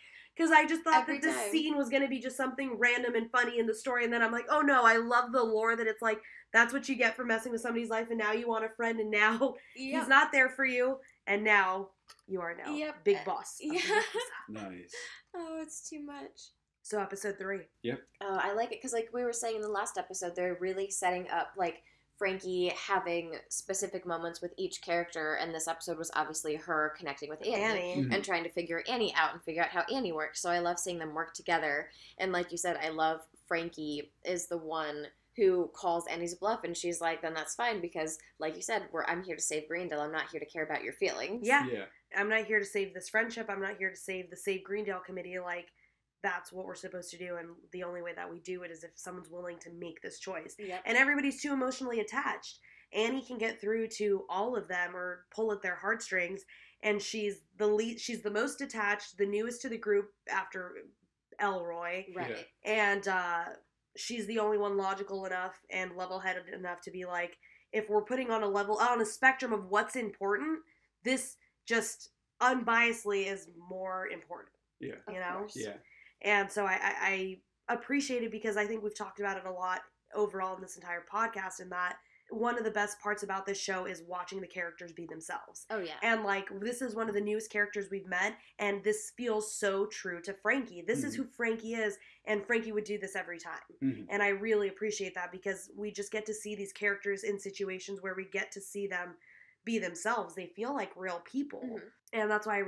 thought Every that this time. scene was going to be just something random and funny in the story, and then I'm like, oh no, I love the lore that it's like, that's what you get for messing with somebody's life, and now you want a friend, and now Yep. he's not there for you, and now you are now Yep. big boss of the Yeah. Yakuza. Nice. Oh, it's too much. So episode 3. Oh, I like it because, like we were saying in the last episode, they're really setting up, like, Frankie having specific moments with each character, and this episode was obviously her connecting with Annie. Mhm. And trying to figure Annie out and figure out how Annie works. So I love seeing them work together. And like you said, I love Frankie is the one who calls Annie's bluff, and she's like, then that's fine because, like you said, I'm here to save Greendale. I'm not here to care about your feelings. Yeah. Yeah. I'm not here to save this friendship. I'm not here to save the Save Greendale committee. Like, that's what we're supposed to do, and the only way that we do it is if someone's willing to make this choice. Yep. And everybody's too emotionally attached. Annie can get through to all of them or pull at their heartstrings, and she's the most attached, the newest to the group after Elroy, Right. and she's the only one logical enough and level-headed enough to be like, if we're putting on a spectrum of what's important, this just unbiasedly is more important. Yeah. Of You know? course. Yeah. And so I appreciate it because I think we've talked about it a lot overall in this entire podcast, and that one of the best parts about this show is watching the characters be themselves. Oh, yeah. And, like, this is one of the newest characters we've met, and this feels so true to Frankie. This is who Frankie is, and Frankie would do this every time. Mhm. And I really appreciate that because we just get to see these characters in situations where we get to see them be themselves. They feel like real people. Mhm. And that's why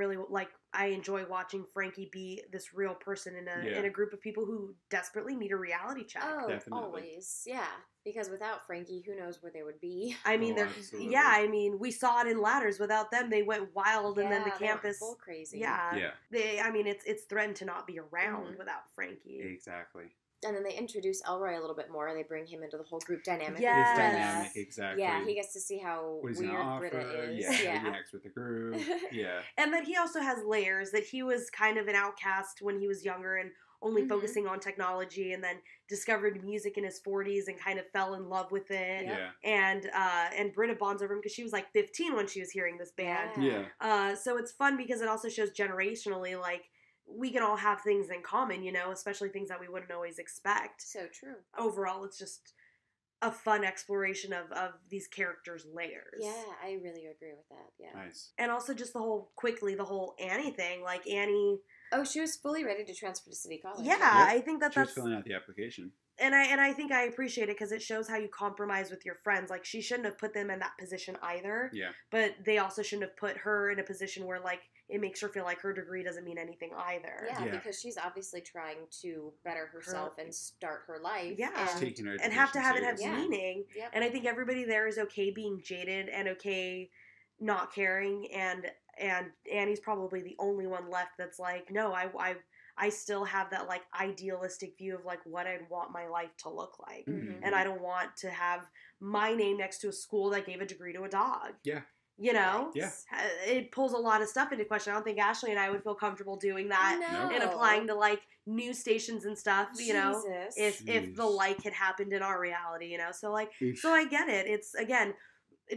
I enjoy watching Frankie be this real person in a group of people who desperately need a reality check. Oh, Definitely. always. Yeah. Because without Frankie, who knows where they would be. I mean, we saw it in Ladders. Without them, they went wild, and then the Yeah, they went campus, full crazy. yeah, Yeah. it's threatened to not be around Mhm. without Frankie. Exactly. And then they introduce Elroy a little bit more. They bring him into the whole group dynamic. Yes. It's with dynamic, exactly. Yeah, he gets to see how what he's weird gonna offer. Britta is. Yeah. How he Yeah. acts with the group. Yeah. And that he also has layers. That he was kind of an outcast when he was younger and only Mhm. focusing on technology, and then discovered music in his 40s and kind of fell in love with it. Yeah. And Britta bonds over him because she was like 15 when she was hearing this band. Yeah. So it's fun because it also shows generationally, like, we can all have things in common, you know, especially things that we wouldn't always expect. So true. Overall, it's just a fun exploration of these characters' layers. Yeah, I really agree with that. Yeah. Nice. And also just the whole Annie thing. Like, Annie... Oh, she was fully ready to transfer to City College. Yeah, Yep. I think She was that's... filling out the application. And I think I appreciate it because it shows how you compromise with your friends. Like, she shouldn't have put them in that position either. Yeah. But they also shouldn't have put her in a position where, like, it makes her feel like her degree doesn't mean anything either. Yeah, Yeah. because she's obviously trying to better herself and start her life. Yeah. Just And, taking her And have to have it education have Yeah. meaning. yep. And I think everybody there is okay being jaded and okay not caring. And Annie's probably the only one left that's like, no, I still have that, like, idealistic view of, like, what I'd want my life to look like. Mhm. And I don't want to have my name next to a school that gave a degree to a dog. Yeah. You know? Yeah. It pulls a lot of stuff into question. I don't think Ashley and I would feel comfortable doing that No. and applying to, like, news stations and stuff, you know? Jesus. If the Jeez. like had happened in our reality, you know? So, like, Oof. so I get it. It's, again,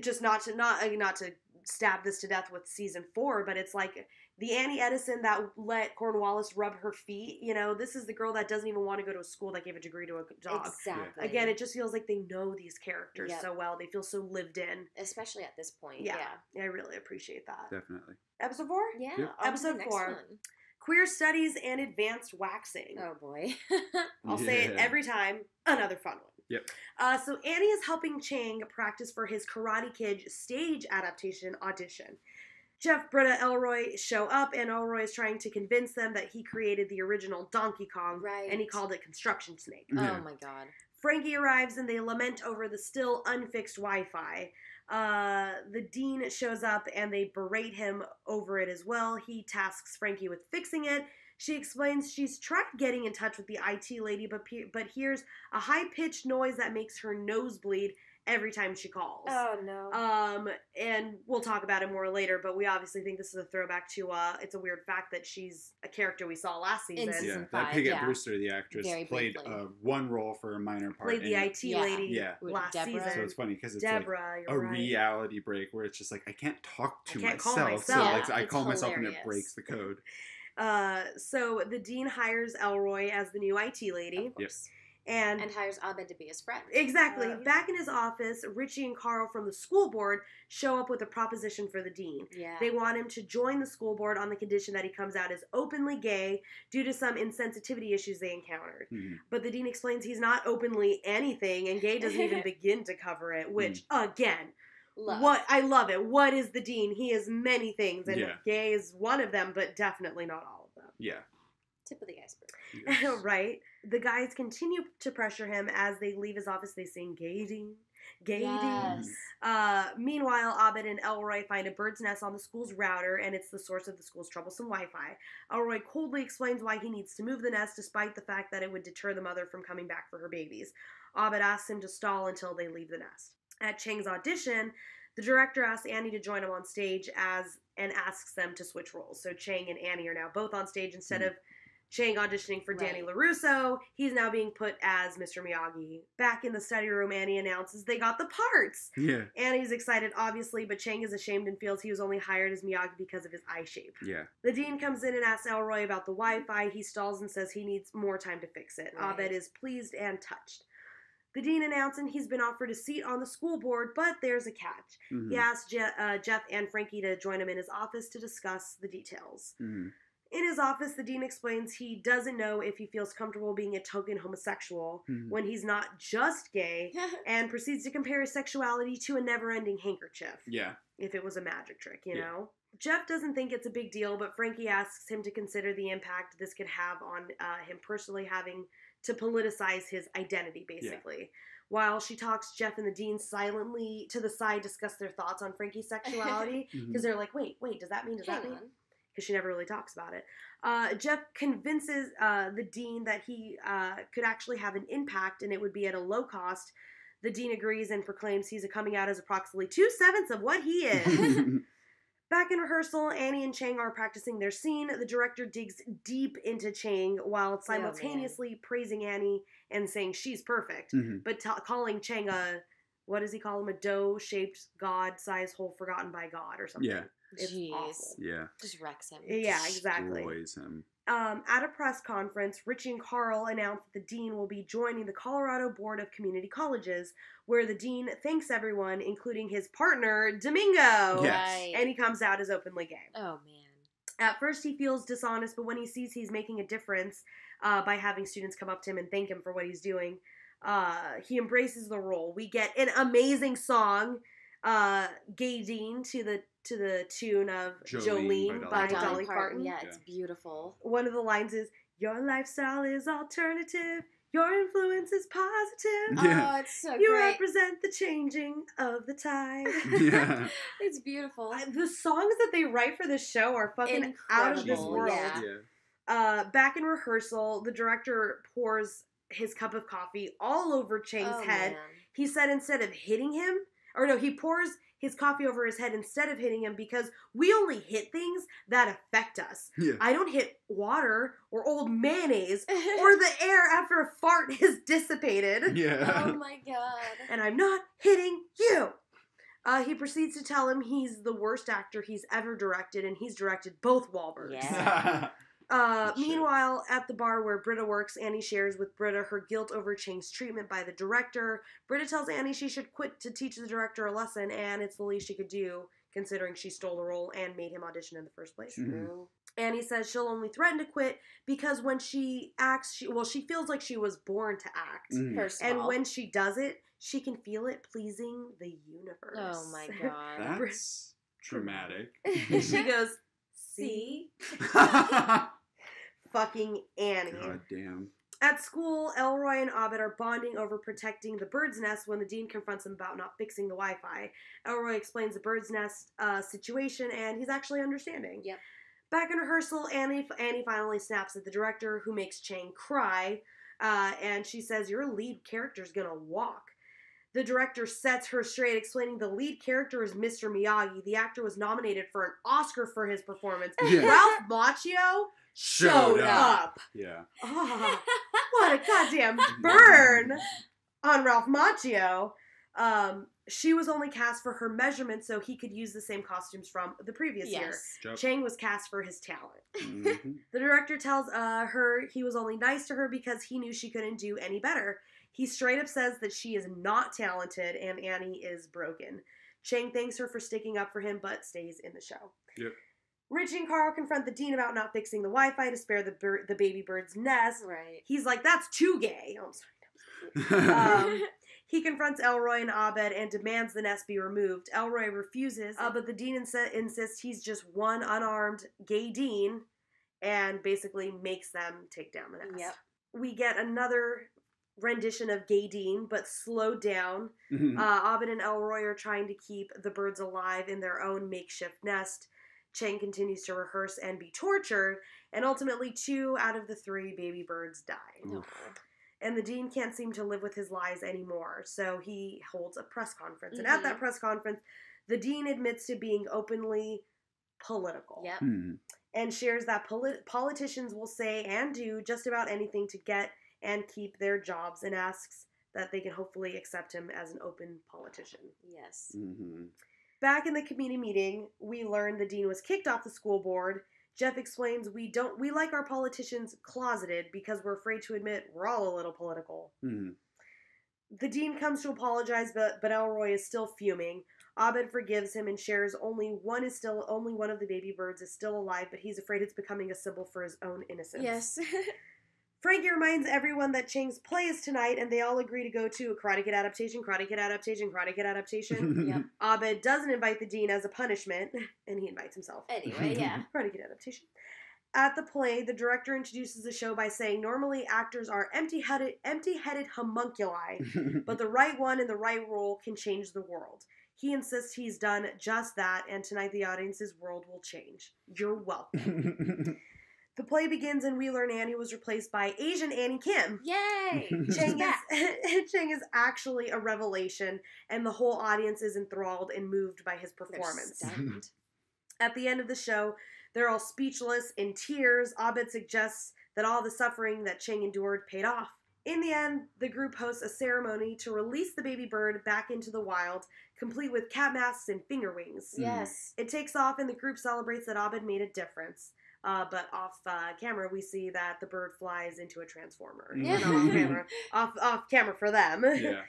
just not to stab this to death with season 4, but it's like the Annie Edison that let Cornwallis rub her feet, you know, this is the girl that doesn't even want to go to a school that gave a degree to a dog. Exactly. Again, it just feels like they know these characters Yep. so well. They feel so lived in. Especially at this point. Yeah. Yeah. I really appreciate that. Definitely. Episode 4? Yeah. Yep. on to the Episode next 4. one. Queer Studies and Advanced Waxing. Oh, boy. I'll say it Yeah. every time. Another fun one. Yep. So Annie is helping Chang practice for his Karate Kid stage adaptation audition. Jeff, Britta, Elroy show up, and Elroy is trying to convince them that he created the original Donkey Kong, Right. and he called it Construction Snake. Yeah. Oh, my God. Frankie arrives, and they lament over the still unfixed Wi-Fi. The dean shows up and they berate him over it as well. He tasks Frankie with fixing it. She explains she's tried getting in touch with the IT lady, but hears a high-pitched noise that makes her nose bleed every time she calls. Oh, no. And we'll talk about it more later, but we obviously think this is a throwback to, it's a weird fact that she's a character we saw last season. In season that 5, Piggott Brewster, the actress, Very played briefly. one role for a minor part. Played the IT lady last Deborah. season. So it's funny because it's Deborah, like a reality break where it's just like, I can't talk to call myself. So myself. like, I It's call myself and it hilarious. breaks the code. So the dean hires Elroy as the new IT lady. Of course. And hires Abed to be his friend. exactly. Back in his office, Richie and Carl from the school board show up with a proposition for the dean. Yeah. They want him to join the school board on the condition that he comes out as openly gay due to some insensitivity issues they encountered. Mhm. But the dean explains he's not openly anything, and gay doesn't even begin to cover it, which, again, Love. I love it. What is the dean? He is many things, and Yeah. gay is one of them, but definitely not all of them. Yeah. Tip of the iceberg. Yes. Right? The guys continue to pressure him as they leave his office. They sing "Gay Dean, Gay Yes. Dean." Meanwhile, Abed and Elroy find a bird's nest on the school's router, and it's the source of the school's troublesome Wi-Fi. Elroy coldly explains why he needs to move the nest, despite the fact that it would deter the mother from coming back for her babies. Abed asks him to stall until they leave the nest. At Chang's audition, the director asks Annie to join him on stage and asks them to switch roles. So Chang and Annie are now both on stage instead of Chang auditioning for Danny LaRusso. He's now being put as Mr. Miyagi. Back in the study room, Annie announces they got the parts. Yeah. Annie's excited, obviously, but Chang is ashamed and feels he was only hired as Miyagi because of his eye shape. Yeah. The dean comes in and asks Elroy about the Wi-Fi. He stalls and says he needs more time to fix it. Right. Abed is pleased and touched. The dean announcing he's been offered a seat on the school board, but there's a catch. Mhm. He asks Jeff and Frankie to join him in his office to discuss the details. Mhm. In his office, the dean explains he doesn't know if he feels comfortable being a token homosexual Mhm. when he's not just gay, and proceeds to compare his sexuality to a never-ending handkerchief, Yeah. if it was a magic trick, you Yeah. know? Jeff doesn't think it's a big deal, but Frankie asks him to consider the impact this could have on him personally having to politicize his identity, basically. While she talks, Jeff and the dean silently to the side discuss their thoughts on Frankie's sexuality, because they're like, wait, does that mean? Hang on. Because she never really talks about it. Jeff convinces the dean that he could actually have an impact and it would be at a low cost. The dean agrees and proclaims he's coming out as approximately 2/7 of what he is. Back in rehearsal, Annie and Chang are practicing their scene. The director digs deep into Chang while simultaneously praising Annie and saying she's perfect, Mhm. but calling Chang what does he call him? A dough-shaped god-sized hole forgotten by God or something. Yeah. It's Jeez. awful. Yeah. Just wrecks him. Yeah, exactly. Destroys him. At a press conference, Richie and Carl announce that the dean will be joining the Colorado Board of Community Colleges, where the dean thanks everyone, including his partner, Domingo. Yes. Right. And he comes out as openly gay. Oh, man. At first, he feels dishonest, but when he sees he's making a difference by having students come up to him and thank him for what he's doing, he embraces the role. We get an amazing song, Gay Dean, to the tune of Jolene by Dolly Parton. Yeah, it's beautiful. One of the lines is, "Your lifestyle is alternative, your influence is positive, Yeah. Oh, it's so you great. represent the changing of the tide." Yeah. It's beautiful. The songs that they write for this show are fucking out of this Incredible, world. yeah. Yeah. Back in rehearsal, the director pours his cup of coffee all over Chang's Oh, head. man. He said instead of hitting him, or no, he pours his coffee over his head instead of hitting him because we only hit things that affect us. Yeah. I don't hit water or old mayonnaise or the air after a fart is dissipated. Yeah. Oh my god. And I'm not hitting you. He proceeds to tell him he's the worst actor he's ever directed, and he's directed both Wahlbergs. Yeah. Good shit. Meanwhile, at the bar where Britta works, Annie shares with Britta her guilt over Chang's treatment by the director. Britta tells Annie she should quit to teach the director a lesson, and it's the least she could do, considering she stole the role and made him audition in the first place. Mhm. Annie says she'll only threaten to quit because when she acts, she feels like she was born to act. Mhm. First of And all. when she does it, she can feel it pleasing the universe. Oh my god. That's traumatic. She goes, "See? Fucking Annie." God damn. At school, Elroy and Abed are bonding over protecting the bird's nest when the dean confronts them about not fixing the Wi-Fi. Elroy explains the bird's nest situation, and he's actually understanding. Yep. Back in rehearsal, Annie finally snaps at the director, who makes Chang cry, and she says, "Your lead character's gonna walk." The director sets her straight, explaining the lead character is Mr. Miyagi. The actor was nominated for an Oscar for his performance. Yeah. Ralph Macchio showed up. Yeah. Oh, what a goddamn burn on Ralph Macchio. She was only cast for her measurements so he could use the same costumes from the previous year. Yep. Chang was cast for his talent. Mm-hmm. The director tells her he was only nice to her because he knew she couldn't do any better. He straight up says that she is not talented and Annie is broken. Chang thanks her for sticking up for him but stays in the show. Yep. Richie and Carl confront the dean about not fixing the Wi-Fi to spare the baby bird's nest. Right. He's like, "That's too gay." Oh, I'm sorry. He confronts Elroy and Abed and demands the nest be removed. Elroy refuses, but the dean insists he's just one unarmed gay dean and basically makes them take down the nest. Yep. We get another rendition of Gay Dean, but slowed down. Mhm. Abed and Elroy are trying to keep the birds alive in their own makeshift nest. Chang continues to rehearse and be tortured, and ultimately 2 out of the 3 baby birds die. No. And the dean can't seem to live with his lies anymore, so he holds a press conference. And at that press conference, the dean admits to being openly political. Yep. Mhm. And shares that politicians will say and do just about anything to get and keep their jobs, and asks that they can hopefully accept him as an open politician. Yes. Mhm. Back in the committee meeting, we learn the dean was kicked off the school board. Jeff explains we like our politicians closeted because we're afraid to admit we're all a little political. Mhm. The dean comes to apologize, but Elroy is still fuming. Abed forgives him and shares only one of the baby birds is still alive, but he's afraid it's becoming a symbol for his own innocence. Yes. Frankie reminds everyone that Chang's play is tonight, and they all agree to go to a Karate Kid adaptation, Karate Kid adaptation, Karate Kid adaptation. Yep. Abed doesn't invite the dean as a punishment, and he invites himself. Anyway, yeah. Karate Kid adaptation. At the play, the director introduces the show by saying normally actors are empty-headed homunculi, but the right one in the right role can change the world. He insists he's done just that, and tonight the audience's world will change. You're welcome. The play begins and we learn Annie was replaced by Asian Annie Kim. Yay! Chang is actually a revelation, and the whole audience is enthralled and moved by his performance. At the end of the show, they're all speechless, in tears. Abed suggests that all the suffering that Chang endured paid off. In the end, the group hosts a ceremony to release the baby bird back into the wild, complete with cat masks and finger wings. Yes. It takes off and the group celebrates that Abed made a difference. But off camera, we see that the bird flies into a transformer. Yeah. Off camera for them. Yeah.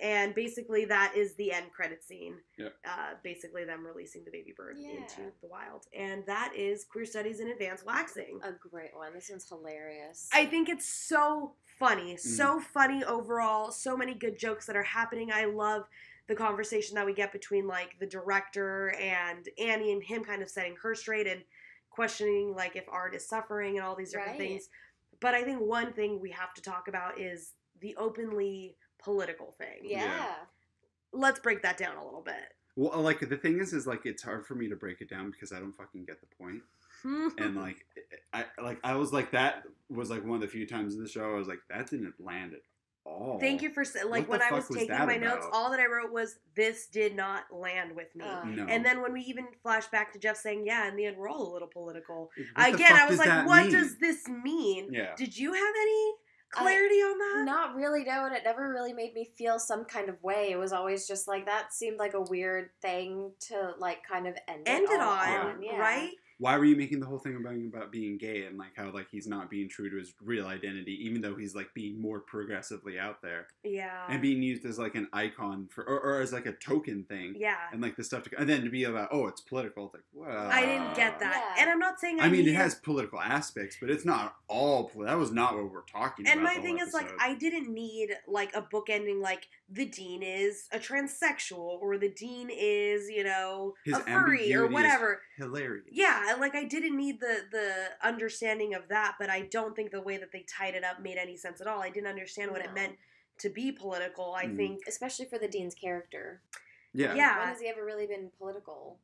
And basically that is the end credit scene. Yep. Basically them releasing the baby bird into the wild. And that is Queer Studies in Advanced Waxing. A great one. This one's hilarious. I think it's so funny. So funny overall. So many good jokes that are happening. I love the conversation that we get between, like, the director and Annie and him kind of setting her straight and questioning, like, if art is suffering and all these different things. But I think one thing we have to talk about is the openly political thing. Yeah. Let's break that down a little bit. Well, like, the thing is like, it's hard for me to break it down because I don't fucking get the point. And, like, I was like, that was, like, one of the few times in the show I was like, that didn't land at all. Thank you for, like, when I was taking my notes, all that I wrote was, this did not land with me. No. And then when we even flash back to Jeff saying, yeah, in the end, we're all a little political. What Again, I was does like, that what mean? does this mean? Yeah. Did you have any clarity on that? Not really, no, and it never really made me feel some kind of way. It was always just like, that seemed like a weird thing to, like, kind of end it on. Yeah. Right? Why were you making the whole thing about being gay and, like, how, like, he's not being true to his real identity, even though he's, like, being more progressively out there? Yeah. And being used as, like, an icon for, or as, like, a token thing. Yeah. And, like, the stuff and then to be about, oh, it's political. It's like, well. I didn't get that. Yeah. And I'm not saying I mean, it has political aspects, but it's not all that was not what we're talking about. And my thing is, like, I didn't need, like, a book ending, like, the dean is a transsexual, or the dean is, you know, his a furry, or whatever. Hilarious. Yeah, like I didn't need the understanding of that, but I don't think the way that they tied it up made any sense at all. I didn't understand what it meant to be political. I think, especially for the dean's character. Yeah. Yeah. When has he ever really been political?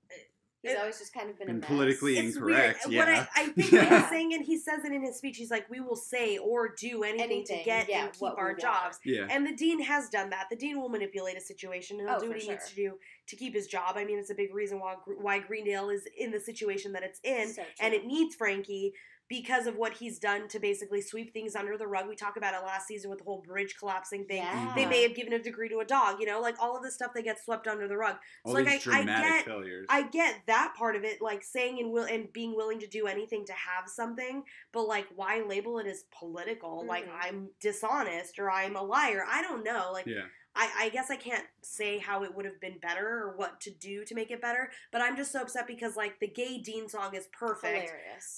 He's always just kind of been a mess. Politically incorrect. Weird. Yeah. What I think what he's saying, and he says it in his speech, he's like, we will say or do anything to get and keep our jobs. Yeah. And the dean has done that. The dean will manipulate a situation and he'll do what he needs to do to keep his job. I mean, it's a big reason why Greendale is in the situation that it's in, and it needs Frankie because of what he's done to basically sweep things under the rug. We talked about it last season with the whole bridge collapsing thing. Yeah. They may have given a degree to a dog, like all of this stuff that gets swept under the rug. All so these like dramatic failures. I get that part of it, like saying and being willing to do anything to have something, but like why label it as political? Mm-hmm. Like I'm dishonest or I'm a liar. I don't know. Like I guess I can't say how it would have been better or what to do to make it better, but I'm just so upset because like the gay Dean song is perfect.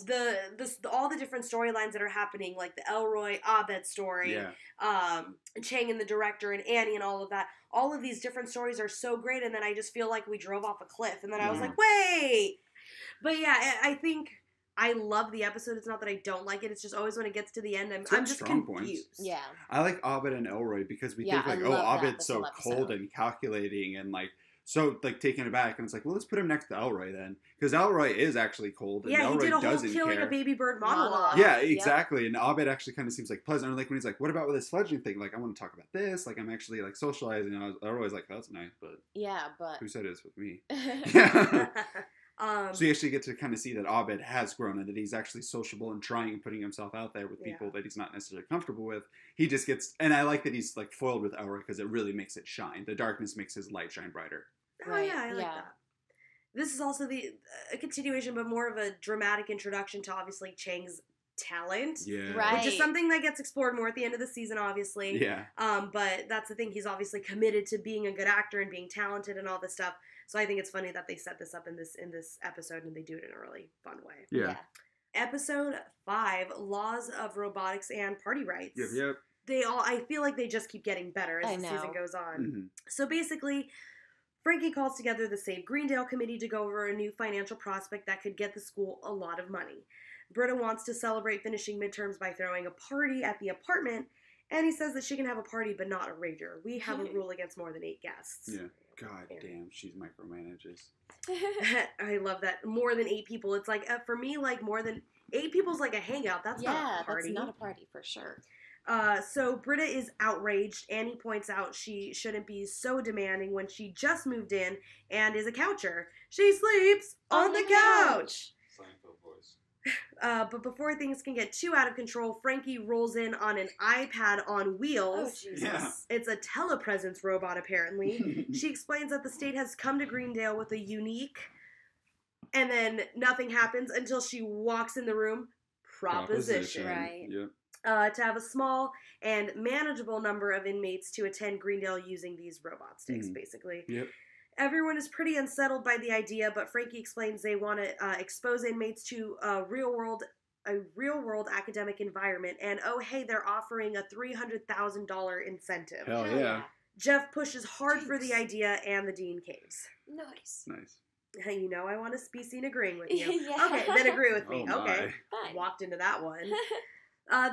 Hilarious. All the different storylines that are happening, like the Elroy Abed story, Chang and the director and Annie and all of that. All of these different stories are so great, and then I just feel like we drove off a cliff, and then I was like, wait. But yeah, I think I love the episode. It's not that I don't like it. It's just always when it gets to the end, I'm just confused. Points. Yeah. I like Abed and Elroy because we think like, Abed's so cold and calculating and like so like taken aback, and it's like, well, let's put him next to Elroy then, because Elroy is actually cold. And Elroy he did a whole doesn't killing care. a baby bird monologue. Yeah, exactly. And Abed actually kind of seems like pleasant. Or like when he's like, what about with this fledgling thing? Like, I want to talk about this. Like, I'm actually like socializing. And Elroy's like, that's nice, but who said it's with me? Yeah. So you actually get to kind of see that Abed has grown and that he's actually sociable and trying and putting himself out there with people that he's not necessarily comfortable with. He just gets, and I like that he's like foiled with Elroy because it really makes it shine. The darkness makes his light shine brighter. Oh yeah, I like that. This is also a continuation, but more of a dramatic introduction to obviously Chang's talent. Yeah. Right. Which is something that gets explored more at the end of the season, obviously. Yeah. But that's the thing. He's obviously committed to being a good actor and being talented and all this stuff. So I think it's funny that they set this up in this episode and they do it in a really fun way. Yeah. Episode 5, Laws of Robotics and Party Rights. Yep. I feel like they just keep getting better as the season goes on. Mm-hmm. So basically, Frankie calls together the Save Greendale committee to go over a new financial prospect that could get the school a lot of money. Britta wants to celebrate finishing midterms by throwing a party at the apartment, and he says that she can have a party but not a rager. We have a rule against more than 8 guests. Yeah. God damn, she's micromanages. I love that. More than 8 people. It's like, for me, like more than 8 people's like a hangout. That's not a party. That's not a party for sure. So Britta is outraged. Annie points out she shouldn't be so demanding when she just moved in and is a coucher. She sleeps on the couch. Seinfeld voice. But before things can get too out of control, Frankie rolls in on an iPad on wheels. Oh, Jesus. Yeah. It's a telepresence robot, apparently. She explains that the state has come to Greendale with a unique, and then nothing happens until she walks in the room. Proposition. Right. Yep. To have a small and manageable number of inmates to attend Greendale using these robot sticks, basically. Yep. Everyone is pretty unsettled by the idea, but Frankie explains they want to expose inmates to a real world academic environment, and oh hey, they're offering a $300,000 incentive. Hell yeah. Jeff pushes hard for the idea, and the dean caves. Nice. Hey, I want to be seen agreeing with you. Yeah. Okay, then agree with me. Oh, okay, Fine. walked into that one.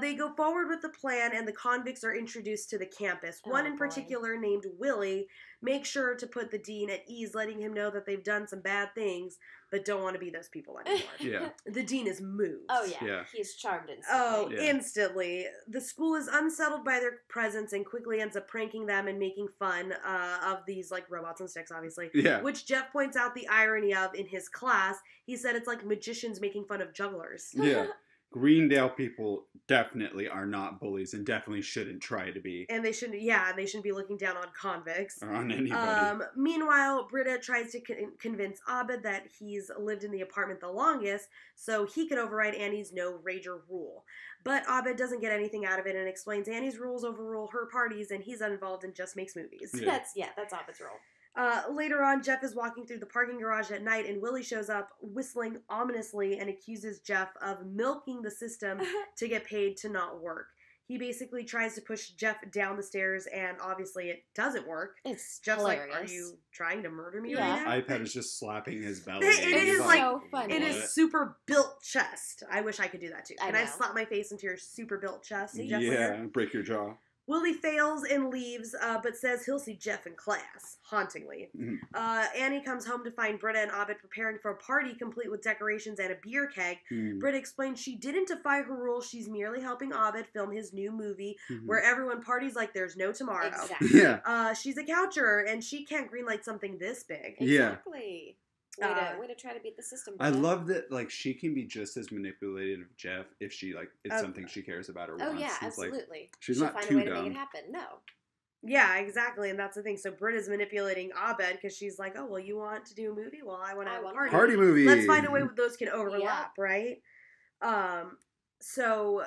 They go forward with the plan, and the convicts are introduced to the campus. One in particular, named Willie, makes sure to put the dean at ease, letting him know that they've done some bad things, but don't want to be those people anymore. Yeah. The dean is moved. Oh, yeah. Yeah. He's charmed instantly. Oh, Yeah. instantly. The school is unsettled by their presence and quickly ends up pranking them and making fun of these, like, robots and sticks, obviously. Yeah. Which Jeff points out the irony of in his class. He said it's like magicians making fun of jugglers. Yeah. Greendale people definitely are not bullies and definitely shouldn't try to be. And they shouldn't be looking down on convicts. Or on anybody. Meanwhile, Britta tries to convince Abed that he's lived in the apartment the longest, so he could override Annie's no rager rule. But Abed doesn't get anything out of it and explains Annie's rules overrule her parties, and he's uninvolved and just makes movies. Yeah. That's Abed's role. Later on, Jeff is walking through the parking garage at night, and Willie shows up whistling ominously and accuses Jeff of milking the system to get paid to not work. He basically tries to push Jeff down the stairs, and obviously it doesn't work. It's Jeff's hilarious. like, "Are you trying to murder me Yeah. right now?" iPad is just slapping his belly. It and he's is like- so funny. In What? his super built chest. I wish I could do that too. I Can I know. slap my face into your super built chest, Jeff? yeah, Later? break your jaw. Willie fails and leaves, but says he'll see Jeff in class, hauntingly. Mhm. Annie comes home to find Britta and Abed preparing for a party complete with decorations and a beer keg. Mm. Britta explains she didn't defy her rules. She's merely helping Abed film his new movie Mhm. where everyone parties like there's no tomorrow. Exactly. Yeah. She's a coucher, and she can't greenlight something this big. Yeah. Exactly. Uh, Way to try to beat the system. I Britta. love that, like, she can be just as manipulative of Jeff if she, like, it's Oh. something she cares about or Oh wants. yeah, It's like, absolutely. she's She'll not find too a way to dumb. make it happen. No. Yeah, exactly, and that's the thing. So Britta's manipulating Abed because she's like, "Oh, well, you want to do a movie? Well, I want to I have a want a party. Party movie. Let's find a way those can overlap, right?" So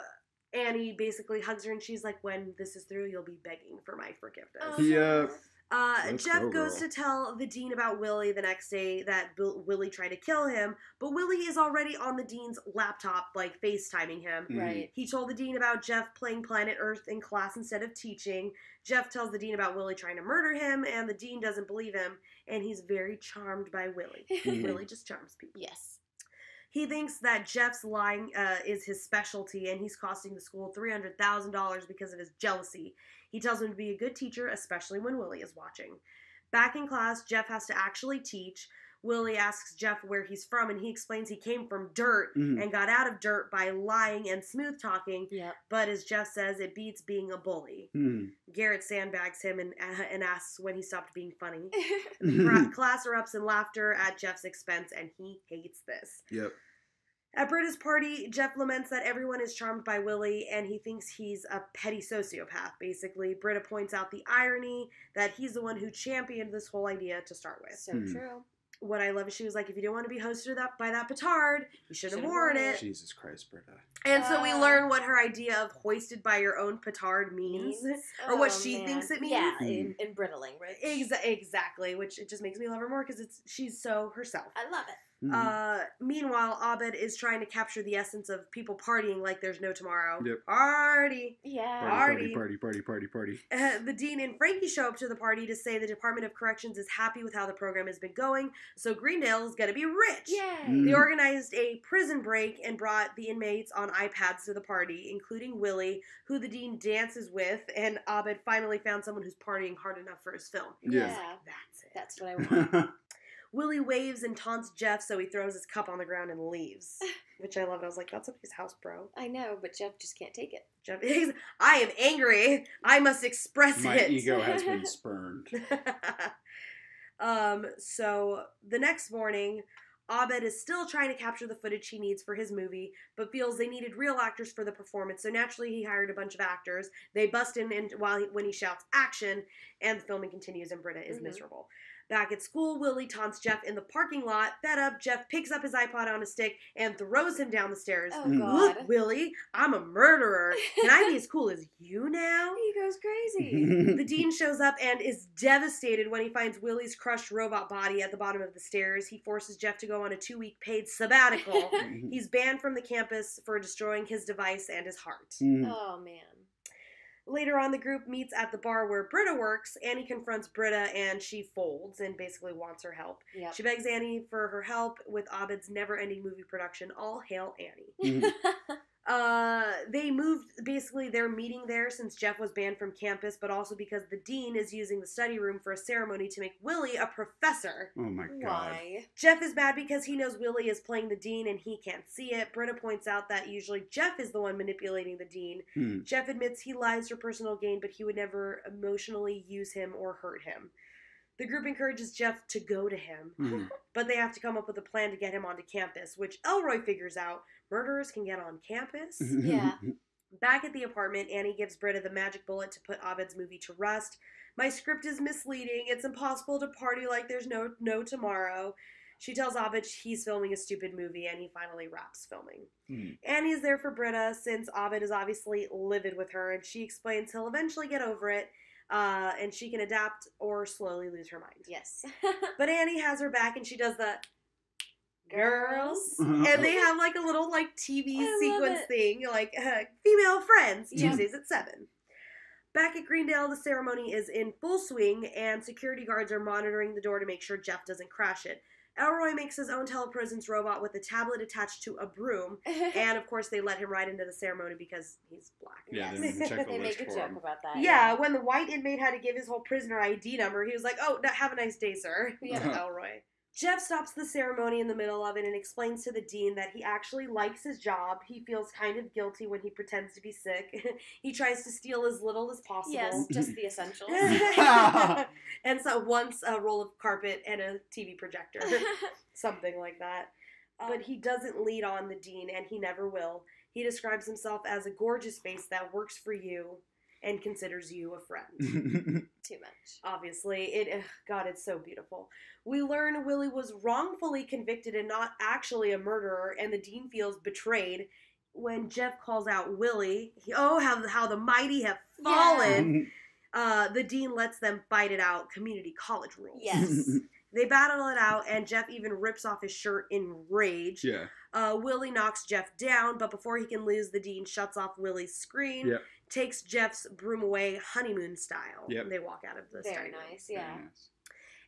Annie basically hugs her, and she's like, "When this is through, you'll be begging for my forgiveness." Yeah. Let's Jeff go, goes girl. to tell the dean about Willie the next day that Willie tried to kill him, but Willie is already on the dean's laptop, like FaceTiming him. Mhm. Right. He told the dean about Jeff playing Planet Earth in class instead of teaching. Jeff tells the dean about Willie trying to murder him, and the dean doesn't believe him, and he's very charmed by Willie. Mhm. Willie just charms people. Yes. He thinks that Jeff's lying is his specialty, and he's costing the school $300,000 because of his jealousy. He tells him to be a good teacher, especially when Willie is watching. Back in class, Jeff has to actually teach. Willie asks Jeff where he's from, and he explains he came from dirt Mhm. and got out of dirt by lying and smooth talking. Yep. But as Jeff says, it beats being a bully. Mhm. Garrett sandbags him and asks when he stopped being funny. Mhm. Class erupts in laughter at Jeff's expense, and he hates this. Yep. At Britta's party, Jeff laments that everyone is charmed by Willie, and he thinks he's a petty sociopath, basically. Britta points out the irony that he's the one who championed this whole idea to start with. So Hmm. true. What I love is she was like, if you didn't want to be hosted by that petard, you should have Should've worn worn it. it. Jesus Christ, Britta. And so we Uh, learn what her idea of hoisted by your own petard means. Or what Oh, she man. thinks it means. Yeah, in Britta language. Exactly, which it just makes me love her more because she's so herself. I love it. Mhm. Meanwhile, Abed is trying to capture the essence of people partying like there's no tomorrow. Yep. Party! Yeah. Party, party, party, party, party. The dean and Frankie show up to the party to say the Department of Corrections is happy with how the program has been going, so Greendale's gonna be rich. Yay. Mm. They organized a prison break and brought the inmates on iPads to the party, including Willie, who the dean dances with, and Abed finally found someone who's partying hard enough for his film. Yeah. That's it. That's what I want. Willie waves and taunts Jeff, so he throws his cup on the ground and leaves. Which I loved. I was like, that's somebody's house, bro. I know, but Jeff just can't take it. Jeff is, I am angry. I must express My it. ego has been spurned. So the next morning, Abed is still trying to capture the footage he needs for his movie, but feels they needed real actors for the performance. So naturally, he hired a bunch of actors. They bust in and when he shouts "action," and the filming continues, and Britta is Mhm. miserable. Back at school, Willie taunts Jeff in the parking lot. Fed up, Jeff picks up his iPod on a stick and throws him down the stairs. Oh, Mm. God. Look, Willie, I'm a murderer. Can I be as cool as you now? He goes crazy. The dean shows up and is devastated when he finds Willie's crushed robot body at the bottom of the stairs. He forces Jeff to go on a 2-week paid sabbatical. He's banned from the campus for destroying his device and his heart. Mhm. Oh, man. Later on, the group meets at the bar where Britta works. Annie confronts Britta and she folds and basically wants her help. Yep. She begs Annie for her help with Abed's never-ending movie production. All hail Annie. Mhm. They moved, basically, they're meeting there since Jeff was banned from campus, but also because the dean is using the study room for a ceremony to make Willie a professor. Oh my god. Why? Jeff is mad because he knows Willie is playing the dean and he can't see it. Britta points out that usually Jeff is the one manipulating the dean. Hmm. Jeff admits he lies for personal gain, but he would never emotionally use him or hurt him. The group encourages Jeff to go to him, Mhm. but they have to come up with a plan to get him onto campus, which Elroy figures out. Murderers can get on campus. Yeah. Back at the apartment, Annie gives Britta the magic bullet to put Abed's movie to rest. My script is misleading. It's impossible to party like there's no tomorrow. She tells Abed he's filming a stupid movie, and he finally wraps filming. Hmm. Annie's there for Britta, since Abed is obviously livid with her, and she explains he'll eventually get over it, and she can adapt or slowly lose her mind. Yes. But Annie has her back, and she does the girls. And they have like a little like TV sequence thing, like female friends, Yeah. Tuesdays at 7. Back at Greendale, the ceremony is in full swing, and security guards are monitoring the door to make sure Jeff doesn't crash it. Elroy makes his own telepresence robot with a tablet attached to a broom, and of course they let him ride into the ceremony because he's black. Yeah, Yes. they check the They list make a for joke him. about that. Yeah, when the white inmate had to give his whole prisoner ID number, he was like, "Oh, have a nice day, sir." Yeah. To Elroy. Jeff stops the ceremony in the middle of it and explains to the dean that he actually likes his job. He feels kind of guilty when he pretends to be sick. He tries to steal as little as possible. Yes, just the essentials. And so once a roll of carpet and a TV projector. Something like that. But he doesn't lead on the dean, and he never will. He describes himself as a gorgeous face that works for you and considers you a friend. Too much. Obviously, God, it's so beautiful. We learn Willie was wrongfully convicted and not actually a murderer, and the dean feels betrayed. When Jeff calls out Willie, how the mighty have fallen, the dean lets them fight it out, community college rules. Yes. They battle it out, and Jeff even rips off his shirt in rage. Yeah. Willie knocks Jeff down, but before he can lose, the dean shuts off Willie's screen, Yep. takes Jeff's broom away honeymoon style. Yep. They walk out of the Very study room. nice, yeah. Very nice.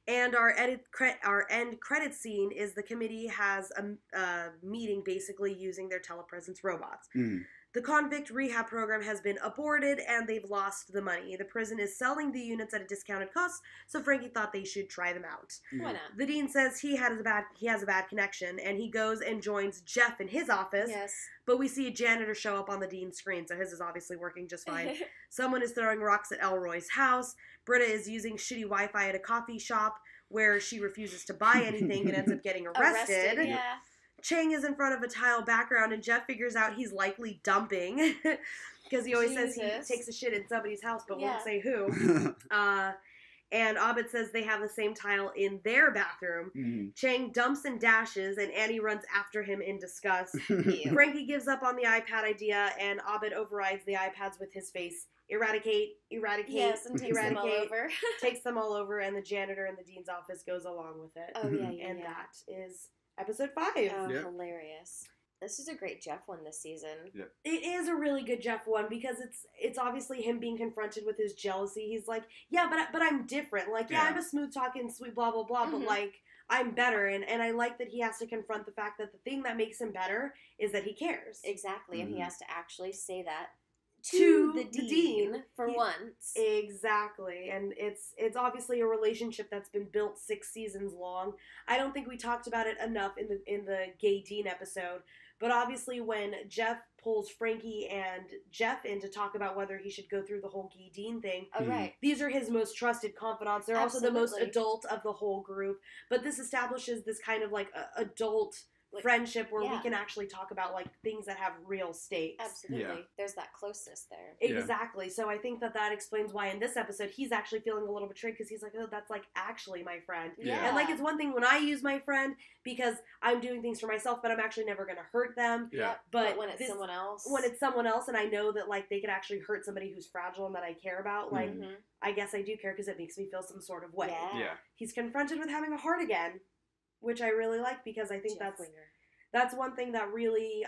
And our end credit scene is the committee has a meeting basically using their telepresence robots. Mm. The convict rehab program has been aborted, and they've lost the money. The prison is selling the units at a discounted cost, so Frankie thought they should try them out. Why not? The dean says he has a bad connection, and he goes and joins Jeff in his office. Yes. But we see a janitor show up on the dean's screen, so his is obviously working just fine. Someone is throwing rocks at Elroy's house. Britta is using shitty Wi-Fi at a coffee shop where she refuses to buy anything and ends up getting arrested. Yeah. Chang is in front of a tile background, and Jeff figures out he's likely dumping because he always says he Jesus. takes a shit in somebody's house but Yeah. won't say who. And Abed says they have the same tile in their bathroom. Mm. Chang dumps and dashes, and Annie runs after him in disgust. Ew. Frankie gives up on the iPad idea, and Abed overrides the iPads with his face. Eradicate, Yes, and takes them all eradicate. over. Takes them all over, and the janitor in the dean's office goes along with it. Oh, yeah. And yeah. that is episode 5. Oh, Yep. hilarious. This is a great Jeff one this season. It is a really good Jeff one because it's obviously him being confronted with his jealousy. He's like, yeah, but I'm different. Like, yeah, Yeah. I'm a smooth talking, sweet blah blah blah, but Mhm. like I'm better, and I like that he has to confront the fact that the thing that makes him better is that he cares. Exactly, and he Mhm. has to actually say that To the the dean dean. for He- once. Exactly, and it's obviously a relationship that's been built 6 seasons long. I don't think we talked about it enough in the gay dean episode, but obviously when Jeff pulls Frankie and Jeff in to talk about whether he should go through the whole gay dean thing, Oh, right. these are his most trusted confidants. They're also the most Absolutely. adult of the whole group, but this establishes this kind of like adult Like, friendship where we yeah. can actually talk about like things that have real stakes. Absolutely. Yeah. There's that closeness there. Yeah. Exactly. So I think that explains why in this episode he's actually feeling a little betrayed because he's like, oh, that's like actually my friend. Yeah. And like it's one thing when I use my friend because I'm doing things for myself, but I'm actually never going to hurt them. Yeah. But when it's this- someone else. When it's someone else and I know that like they could actually hurt somebody who's fragile and that I care about, like Mhm. I guess I do care because it makes me feel some sort of way. Yeah. Yeah. He's confronted with having a heart again, which I really like because I think Jeff that's Winger. that's one thing that really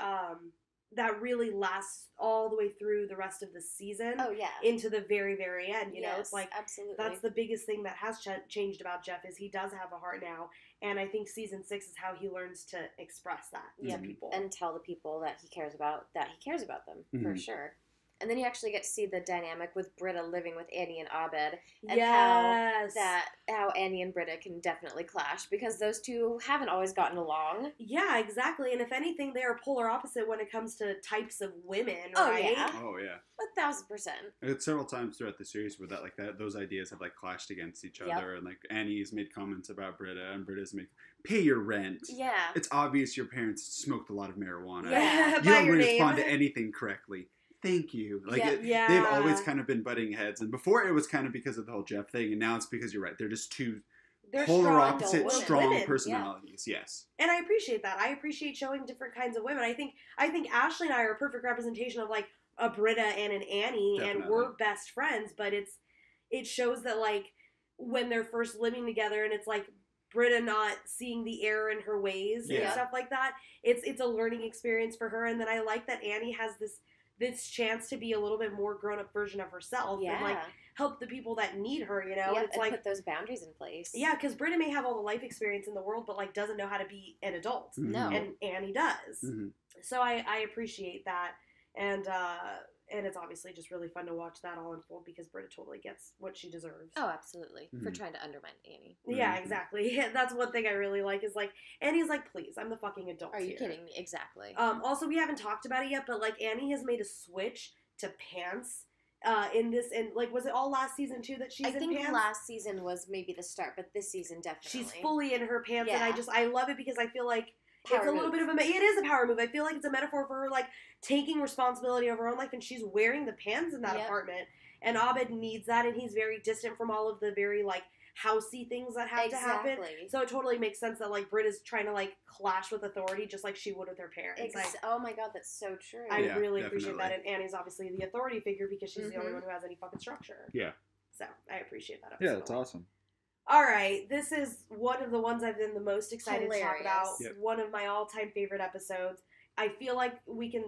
lasts all the way through the rest of the season Oh, yeah. into the very, very end. You know, it's Yes, like absolutely. that's the biggest thing that has changed about Jeff is he does have a heart now, and I think season 6 is how he learns to express that Yep. to people. and tell the people that he cares about them for Mhm. sure. And then you actually get to see the dynamic with Britta living with Annie and Abed, and yes, how Annie and Britta can definitely clash because those two haven't always gotten along. yeah, exactly. And if anything, they are polar opposite when it comes to types of women, Oh, right? yeah. Oh yeah. 1,000%. It's several times throughout the series where that those ideas have like clashed against each other, and like Annie's made comments about Britta, and Britta's made pay your rent. Yeah. It's obvious your parents smoked a lot of marijuana. Yeah. You By don't your respond name. to anything correctly. Thank you. Like Yeah. they've always kind of been butting heads, and before it was kind of because of the whole Jeff thing, and now it's because you're right. They're just two They're polar strong, opposite, women. strong women, yeah. personalities. Yes. And I appreciate that. I appreciate showing different kinds of women. I think Ashley and I are a perfect representation of like a Britta and an Annie, and Definitely. we're best friends. But it shows that like when they're first living together, and it's like Britta not seeing the error in her ways and stuff like that. It's a learning experience for her, and then I like that Annie has this chance to be a little bit more grown up version of herself and like help the people that need her, you know. Yep, it's and like put those boundaries in place. Yeah, because Britta may have all the life experience in the world, but like doesn't know how to be an adult. No, and Annie does. So I appreciate that, and it's obviously just really fun to watch that all unfold because Britta totally gets what she deserves. Oh, absolutely. For trying to undermine Annie. Yeah, exactly. That's one thing I really like is like, Annie's like, please, I'm the fucking adult. Are you here. kidding me? Exactly. Also, we haven't talked about it yet, but like Annie has made a switch to pants. In this, and like, was it all last season too that she's in pants? I think last season was maybe the start, but this season definitely. She's fully in her pants, Yeah. and I love it because I feel like Power it's a little move. bit of it is a power move. I feel like it's a metaphor for her, like, taking responsibility over her own life, and she's wearing the pants in that apartment, and Abed needs that, and he's very distant from all of the very, like, housey things that have to happen. So it totally makes sense that, like, Britt is trying to, like, clash with authority just like she would with her parents. Oh my god, that's so true. I really appreciate that, and Annie's obviously the authority figure because she's the only one who has any fucking structure. Yeah. So, I appreciate that episode. Yeah, that's awesome. All right, this is one of the ones I've been the most excited to talk about. Hilarious. One of my all-time favorite episodes. I feel like we can.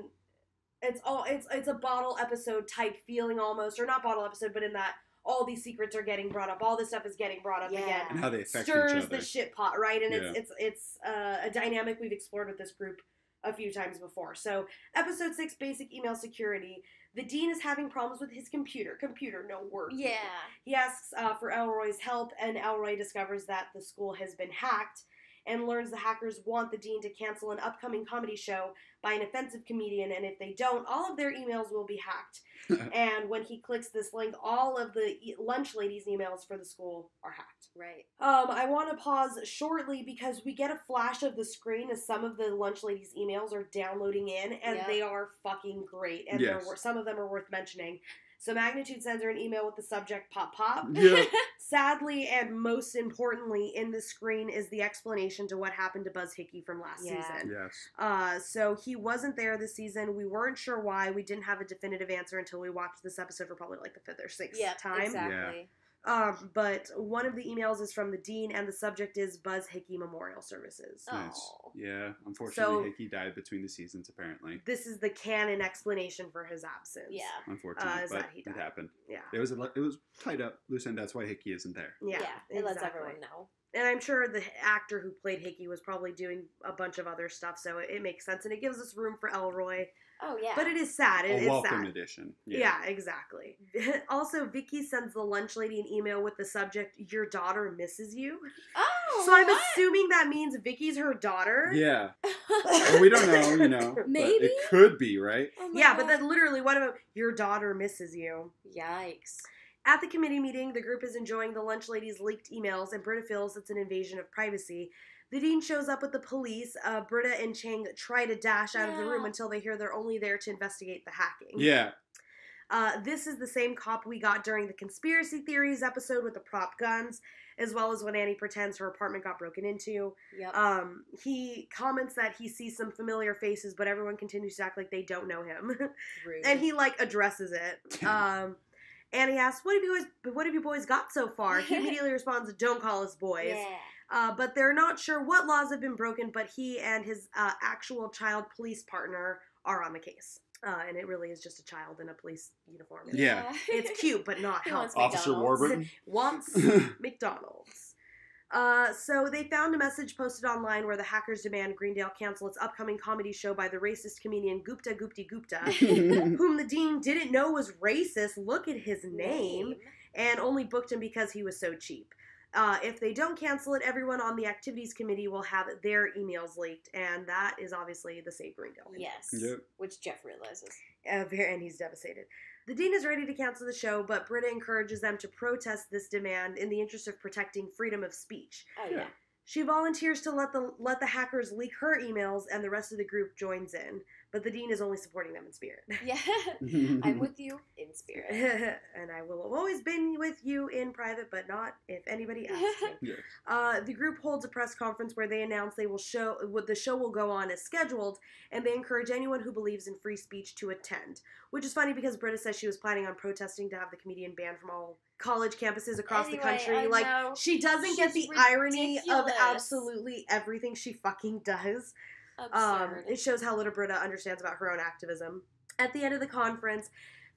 It's a bottle episode type feeling almost, or not bottle episode, but in that all these secrets are getting brought up, all this stuff is getting brought up again, and how they affect stirs each other. the shit pot, right? And it's a dynamic we've explored with this group a few times before. So, episode 6, basic email security. The dean is having problems with his computer. Computer, no word. Yeah. He asks for Elroy's help, and Elroy discovers that the school has been hacked and learns the hackers want the dean to cancel an upcoming comedy show by an offensive comedian, and if they don't, all of their emails will be hacked. And when he clicks this link, all of the lunch ladies' emails for the school are hacked. Right. I want to pause shortly because we get a flash of the screen as some of the lunch ladies' emails are downloading in, and they are fucking great. And some of them are worth mentioning. So Magnitude sends her an email with the subject pop pop. Yeah. Sadly, and most importantly, in the screen is the explanation to what happened to Buzz Hickey from last season. Yes. So he wasn't there this season. We weren't sure why. We didn't have a definitive answer until we watched this episode for probably like the 5th or 6th time. Exactly. But one of the emails is from the dean, and the subject is Buzz Hickey Memorial Services. Nice. Oh. Yeah. Unfortunately, Hickey died between the seasons, apparently. This is the canon explanation for his absence. Yeah. Unfortunately, but it happened. Yeah. It was tied up loose end. That's why Hickey isn't there. Yeah. It lets everyone know. And I'm sure the actor who played Hickey was probably doing a bunch of other stuff, so it makes sense. And it gives us room for Elroy. Oh, yeah. But it is sad. A welcome addition. Yeah, exactly. Also, Vicky sends the lunch lady an email with the subject, "Your daughter misses you." Oh, so I'm assuming that means Vicky's her daughter? Yeah. Well, we don't know, you know. Maybe? It could be, right? Oh yeah, God. But then literally, what about, "Your daughter misses you"? Yikes. At the committee meeting, the group is enjoying the lunch lady's leaked emails, and Britta feels it's an invasion of privacy. The dean shows up with the police. Britta and Chang try to dash out of the room until they hear they're only there to investigate the hacking. Yeah. This is the same cop we got during the conspiracy theories episode with the prop guns, as well as when Annie pretends her apartment got broken into. Yep. He comments that he sees some familiar faces, but everyone continues to act like they don't know him. Rude. And he, like, addresses it. Annie asks, what have you boys got so far? He immediately responds, "Don't call us boys." Yeah. But they're not sure what laws have been broken, but he and his actual child police partner are on the case. And it really is just a child in a police uniform. Yeah. It's cute, but not helpful. Officer Warburton wants McDonald's. So they found a message posted online where the hackers demand Greendale cancel its upcoming comedy show by the racist comedian Gupta whom the dean didn't know was racist. Look at his name. And only booked him because he was so cheap. If they don't cancel it, everyone on the activities committee will have their emails leaked, and that is obviously the Save Greendale. Yes. Yep. Which Jeff realizes. And he's devastated. The dean is ready to cancel the show, but Britta encourages them to protest this demand in the interest of protecting freedom of speech. Oh, yeah. She volunteers to let the hackers leak her emails, and the rest of the group joins in. But the dean is only supporting them in spirit. Yeah. I'm with you in in spirit. And I will have always been with you in private, but not if anybody asks me. Yeah. The group holds a press conference where they announce the show will go on as scheduled, and they encourage anyone who believes in free speech to attend. Which is funny because Britta says she was planning on protesting to have the comedian banned from all college campuses across the country. I like, know. she doesn't get the irony of absolutely everything she fucking does. Absurd. It shows how little Britta understands about her own activism. At the end of the conference,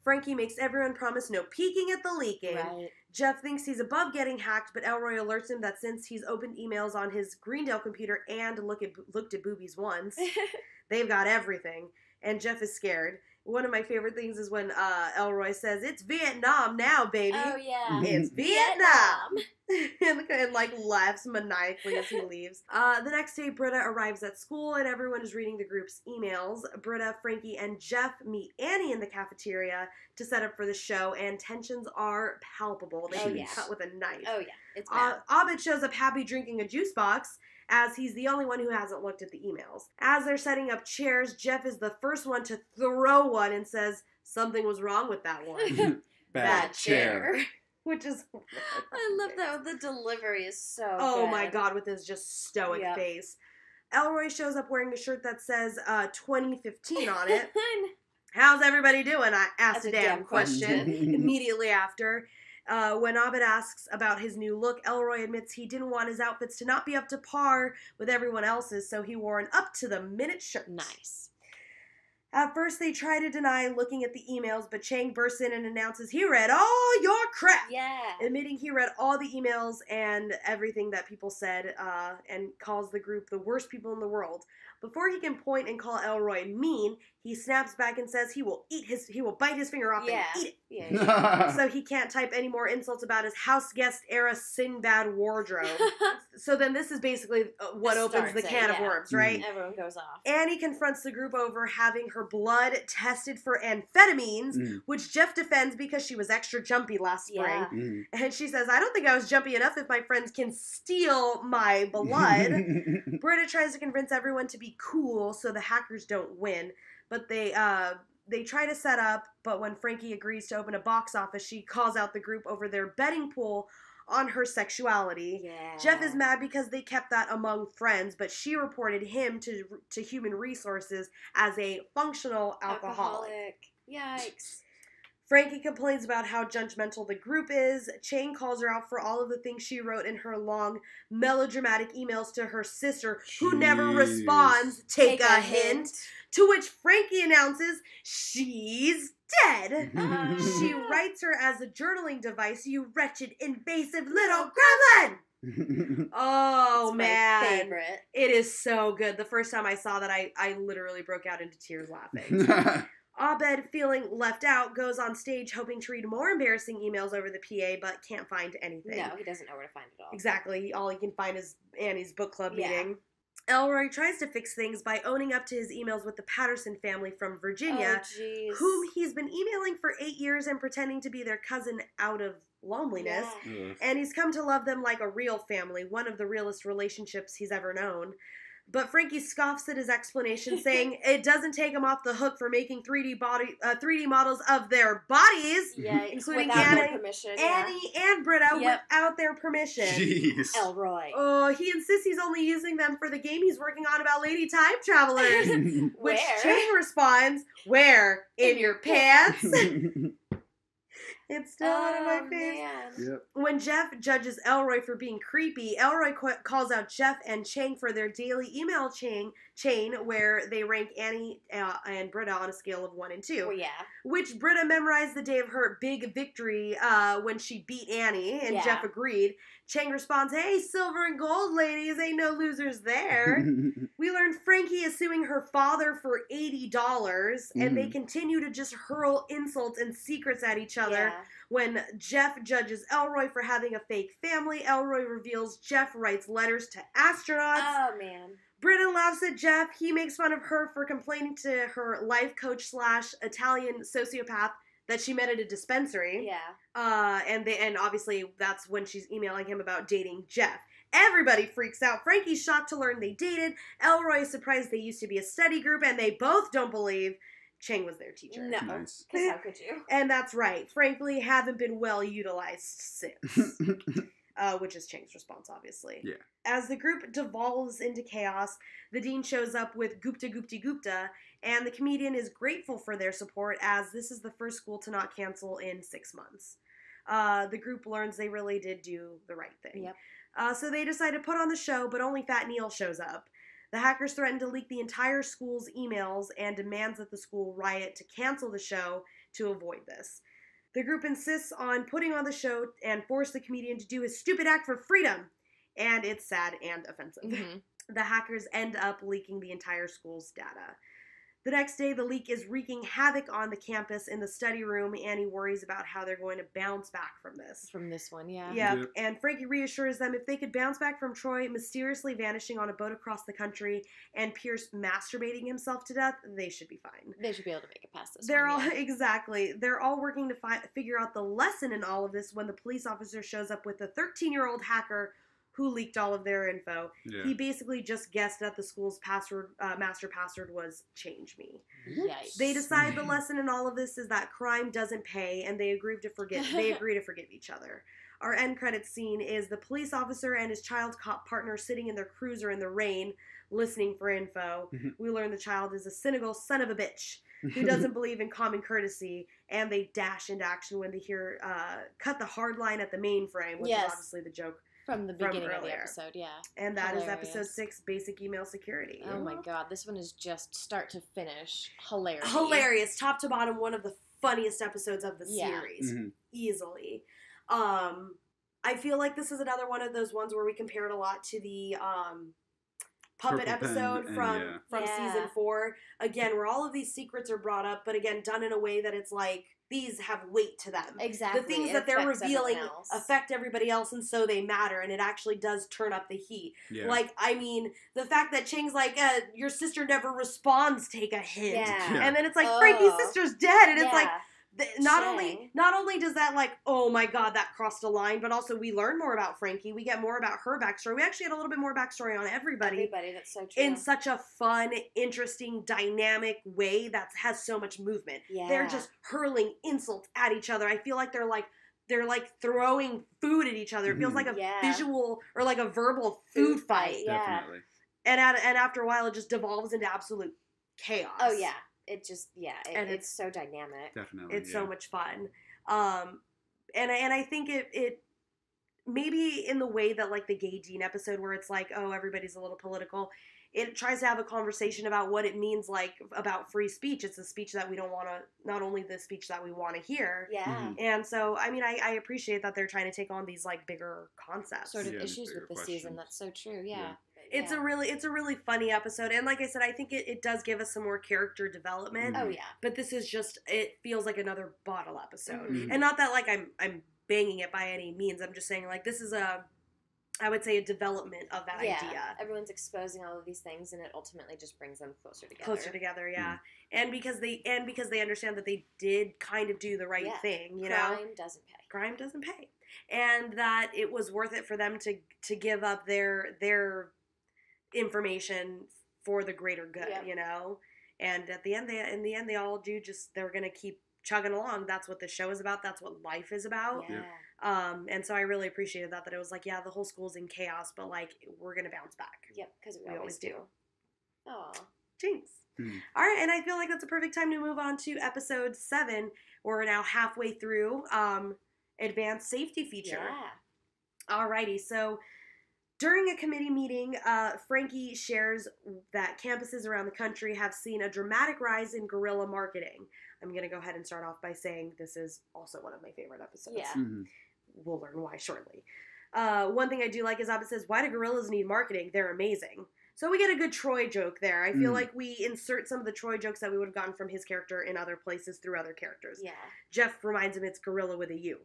Frankie makes everyone promise no peeking at the leaking. Right. Jeff thinks he's above getting hacked, but Elroy alerts him that since he's opened emails on his Greendale computer and looked at boobies once, they've got everything. And Jeff is scared. One of my favorite things is when Elroy says, "It's Vietnam now, baby." Oh, yeah. It's Vietnam. and like laughs maniacally as he leaves. The next day, Britta arrives at school and everyone is reading the group's emails. Britta, Frankie, and Jeff meet Annie in the cafeteria to set up for the show, and tensions are palpable. They can be cut with a knife. Oh, yeah. It's bad. Abed shows up happy drinking a juice box, as he's the only one who hasn't looked at the emails. As they're setting up chairs, Jeff is the first one to throw one and says, "Something was wrong with that one." Bad chair. Which is... I love that. The delivery is so Oh good. my god, with his just stoic Yep. face. Elroy shows up wearing a shirt that says 2015 on it. "How's everybody doing?" I asked a damn question immediately after. When Abed asks about his new look, Elroy admits he didn't want his outfits to not be up to par with everyone else's, so he wore an up-to-the-minute shirt. Nice. At first, they try to deny looking at the emails, but Chang bursts in and announces he read all your crap, Yeah. admitting he read all the emails and everything that people said, and calls the group the worst people in the world. Before he can point and call Elroy mean, he snaps back and says he will bite his finger off and eat it. Yeah. So he can't type any more insults about his house guest era Sinbad wardrobe. So then this is basically what This opens the starts it, can of yeah. worms, right? Everyone goes off. Annie confronts the group over having her blood tested for amphetamines, which Jeff defends because she was extra jumpy last spring. Yeah. And she says, "I don't think I was jumpy enough if my friends can steal my blood." Britta tries to convince everyone to be cool so the hackers don't win, but they try to set up, but when Frankie agrees to open a box office, she calls out the group over their betting pool on her sexuality. Yeah. Jeff is mad because they kept that among friends, but she reported him to Human Resources as a functional alcoholic. Yikes. Frankie complains about how judgmental the group is. Chang calls her out for all of the things she wrote in her long, melodramatic emails to her sister, who never responds. Take a hint. To which Frankie announces she's dead. She writes her as a journaling device, "You wretched, invasive little gremlin!" Oh, It's man. my favorite. It is so good. The first time I saw that, I literally broke out into tears laughing. Abed, feeling left out, goes on stage hoping to read more embarrassing emails over the PA, but can't find anything. No, he doesn't know where to find it all. Exactly. All he can find is Annie's book club Yeah. meeting. Elroy tries to fix things by owning up to his emails with the Patterson family from Virginia, Oh, jeez. whom he's been emailing for 8 years and pretending to be their cousin out of loneliness. Yeah. And he's come to love them like a real family, one of the realest relationships he's ever known. But Frankie scoffs at his explanation, saying it doesn't take him off the hook for making 3D models of their bodies, Yeah, including without their Annie, permission. Annie and Britta, Yep. without their permission. Jeez. Elroy. Oh, he insists he's only using them for the game he's working on about lady time travelers. Which Where? Chang responds, "Where? In your pants?" It's still one of my favorites. Man. Yep. When Jeff judges Elroy for being creepy, Elroy calls out Jeff and Chang for their daily email chain where they rank Annie and Britta on a scale of 1 and 2. Oh, yeah. Which Britta memorized the day of her big victory when she beat Annie, and Yeah. Jeff agreed. Chang responds, "Hey, silver and gold ladies, ain't no losers there." We learn Frankie is suing her father for $80, and they continue to just hurl insults and secrets at each other. Yeah. When Jeff judges Elroy for having a fake family, Elroy reveals Jeff writes letters to astronauts. Oh, man. Britta laughs at Jeff. He makes fun of her for complaining to her life coach / Italian sociopath that she met at a dispensary. Yeah. And obviously that's when she's emailing him about dating Jeff. Everybody freaks out. Frankie's shocked to learn they dated. Elroy is surprised they used to be a study group, and they both don't believe. Chang was their teacher. No, Nice. because how could you? And that's right. Frankly, haven't been well utilized since. Which is Chang's response, obviously. Yeah. As the group devolves into chaos, the dean shows up with Gupta Gupti Gupta, and the comedian is grateful for their support as this is the first school to not cancel in 6 months. The group learns they really did do the right thing. Yep. So they decide to put on the show, but only Fat Neil shows up. The hackers threaten to leak the entire school's emails and demands that the school riot to cancel the show to avoid this. The group insists on putting on the show and force the comedian to do his stupid act for freedom. And it's sad and offensive. Mm-hmm. The hackers end up leaking the entire school's data. The next day, the leak is wreaking havoc on the campus in the study room. Annie worries about how they're going to bounce back from this. From this one, yeah. Yep. And Frankie reassures them if they could bounce back from Troy mysteriously vanishing on a boat across the country and Pierce masturbating himself to death, they should be fine. They should be able to make it past this They're one, all yeah. exactly. They're all working to figure out the lesson in all of this when the police officer shows up with a 13-year-old hacker who leaked all of their info. Yeah. He basically just guessed that the school's master password was "change me." Yikes. They decide the lesson in all of this is that crime doesn't pay, and they agree to forgive each other. Our end credits scene is the police officer and his child cop partner sitting in their cruiser in the rain, listening for info. We learn the child is a cynical son of a bitch who doesn't believe in common courtesy, and they dash into action when they hear "cut the hard line at the mainframe," which is obviously the joke. From the beginning of the earlier. episode, yeah. And that Hilarious. is episode 6, Basic Email Security. Oh my god, this one is just start to finish hilarious. Hilarious. Top to bottom, one of the funniest episodes of the Yeah. series. Easily. I feel like this is another one of those ones where we compared a lot to the Puppet Purple episode Pen from Yeah. season 4. Again, where all of these secrets are brought up, but again, done in a way that it's like, these have weight to them. Exactly. The things It that they're affects everyone revealing else. affect everybody else, and so they matter, and it actually does turn up the heat. Yeah. Like, I mean, the fact that Chang's like, your sister never responds, take a hint. Yeah. And then it's like, Frankie's sister's dead, and it's like, not Chang. only does that, like, oh my god, that crossed a line, but also we learn more about Frankie. We get more about her backstory. We actually had a little bit more backstory on everybody. That's so true. In such a fun, interesting, dynamic way that has so much movement. Yeah. They're just hurling insults at each other. I feel like they're like throwing food at each other. It feels like a visual or like a verbal food fight. Yeah. Definitely. And after a while, it just devolves into absolute chaos. Oh yeah. It just it's so dynamic. Definitely. It's so much fun. And I think it maybe in the way that like the Gay Dean episode where it's like, oh, everybody's a little political, it tries to have a conversation about what it means like about free speech. It's a speech that we don't want to, not only the speech that we want to hear. Yeah. And so, I mean, I appreciate that they're trying to take on these like bigger concepts. Sort of Yeah, issues bigger with the season. questions. That's so true. Yeah. Yeah. It's a really funny episode. And like I said, I think it does give us some more character development. Oh yeah. But this is just, it feels like another bottle episode. Mhm. And not that like I'm banging it by any means. I'm just saying like this is I would say a development of that idea. Everyone's exposing all of these things, and it ultimately just brings them closer together. Closer together, yeah. And because they understand that they did kind of do the right thing, you know? Crime doesn't pay. Crime doesn't pay. And that it was worth it for them to give up their information for the greater good, you know? And at the end they all do just, they're going to keep chugging along. That's what the show is about. That's what life is about. Yeah. And so I really appreciated that it was like, yeah, the whole school's in chaos, but like, we're going to bounce back. Yep, because we We always do. Aw. Jinx. All right, and I feel like that's a perfect time to move on to episode 7. We're now halfway through advanced safety feature. Yeah. Alrighty, so during a committee meeting, Frankie shares that campuses around the country have seen a dramatic rise in guerrilla marketing. I'm going to go ahead and start off by saying this is also one of my favorite episodes. Yeah. We'll learn why shortly. One thing I do like is Abba says, why do gorillas need marketing? They're amazing. So we get a good Troy joke there. I feel like we insert some of the Troy jokes that we would have gotten from his character in other places through other characters. Yeah. Jeff reminds him it's gorilla with a U.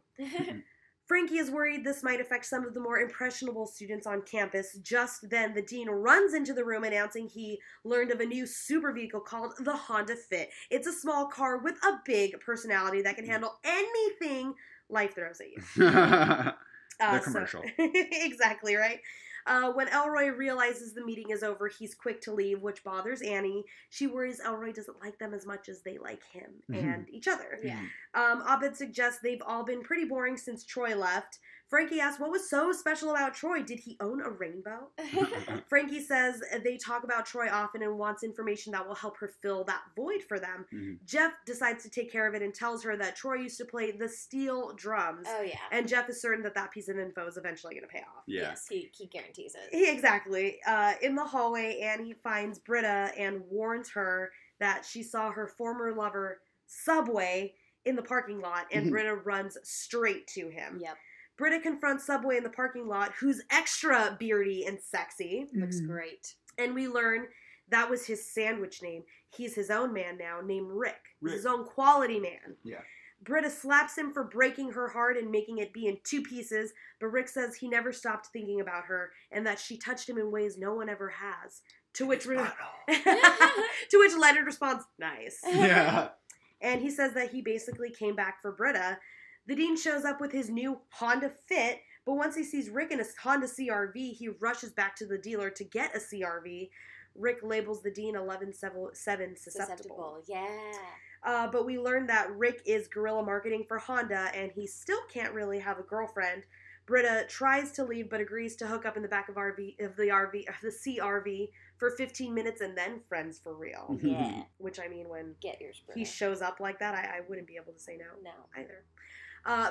Frankie is worried this might affect some of the more impressionable students on campus. Just then, the dean runs into the room announcing he learned of a new super vehicle called the Honda Fit. It's a small car with a big personality that can handle anything life throws at you. The commercial. Exactly, right? When Elroy realizes the meeting is over, he's quick to leave, which bothers Annie. She worries Elroy doesn't like them as much as they like him and each other. Yeah. Abed suggests they've all been pretty boring since Troy left. Frankie asks, what was so special about Troy? Did he own a rainbow? Frankie says they talk about Troy often and wants information that will help her fill that void for them. Jeff decides to take care of it and tells her that Troy used to play the steel drums. Oh, yeah. And Jeff is certain that piece of info is eventually going to pay off. Yes, he guarantees it. Exactly. In the hallway, Annie finds Britta and warns her that she saw her former lover, Subway, in the parking lot, and Britta runs straight to him. Yep. Britta confronts Subway in the parking lot, who's extra beardy and sexy. Looks great. And we learn that was his sandwich name. He's his own man now, named Rick. He's his own quality man. Yeah. Britta slaps him for breaking her heart and making it be in 2 pieces, but Rick says he never stopped thinking about her and that she touched him in ways no one ever has. To which Leonard responds, nice. Yeah. And he says that he basically came back for Britta. The Dean shows up with his new Honda Fit, but once he sees Rick in a Honda CRV, he rushes back to the dealer to get a CRV. Rick labels the Dean 11-7 susceptible. Yeah. But we learn that Rick is guerrilla marketing for Honda, and he still can't really have a girlfriend. Britta tries to leave, but agrees to hook up in the back of the CRV for 15 minutes and then friends for real. Yeah. Which, I mean, when Get yours, Britta. he shows up like that, I wouldn't be able to say no. No. Either.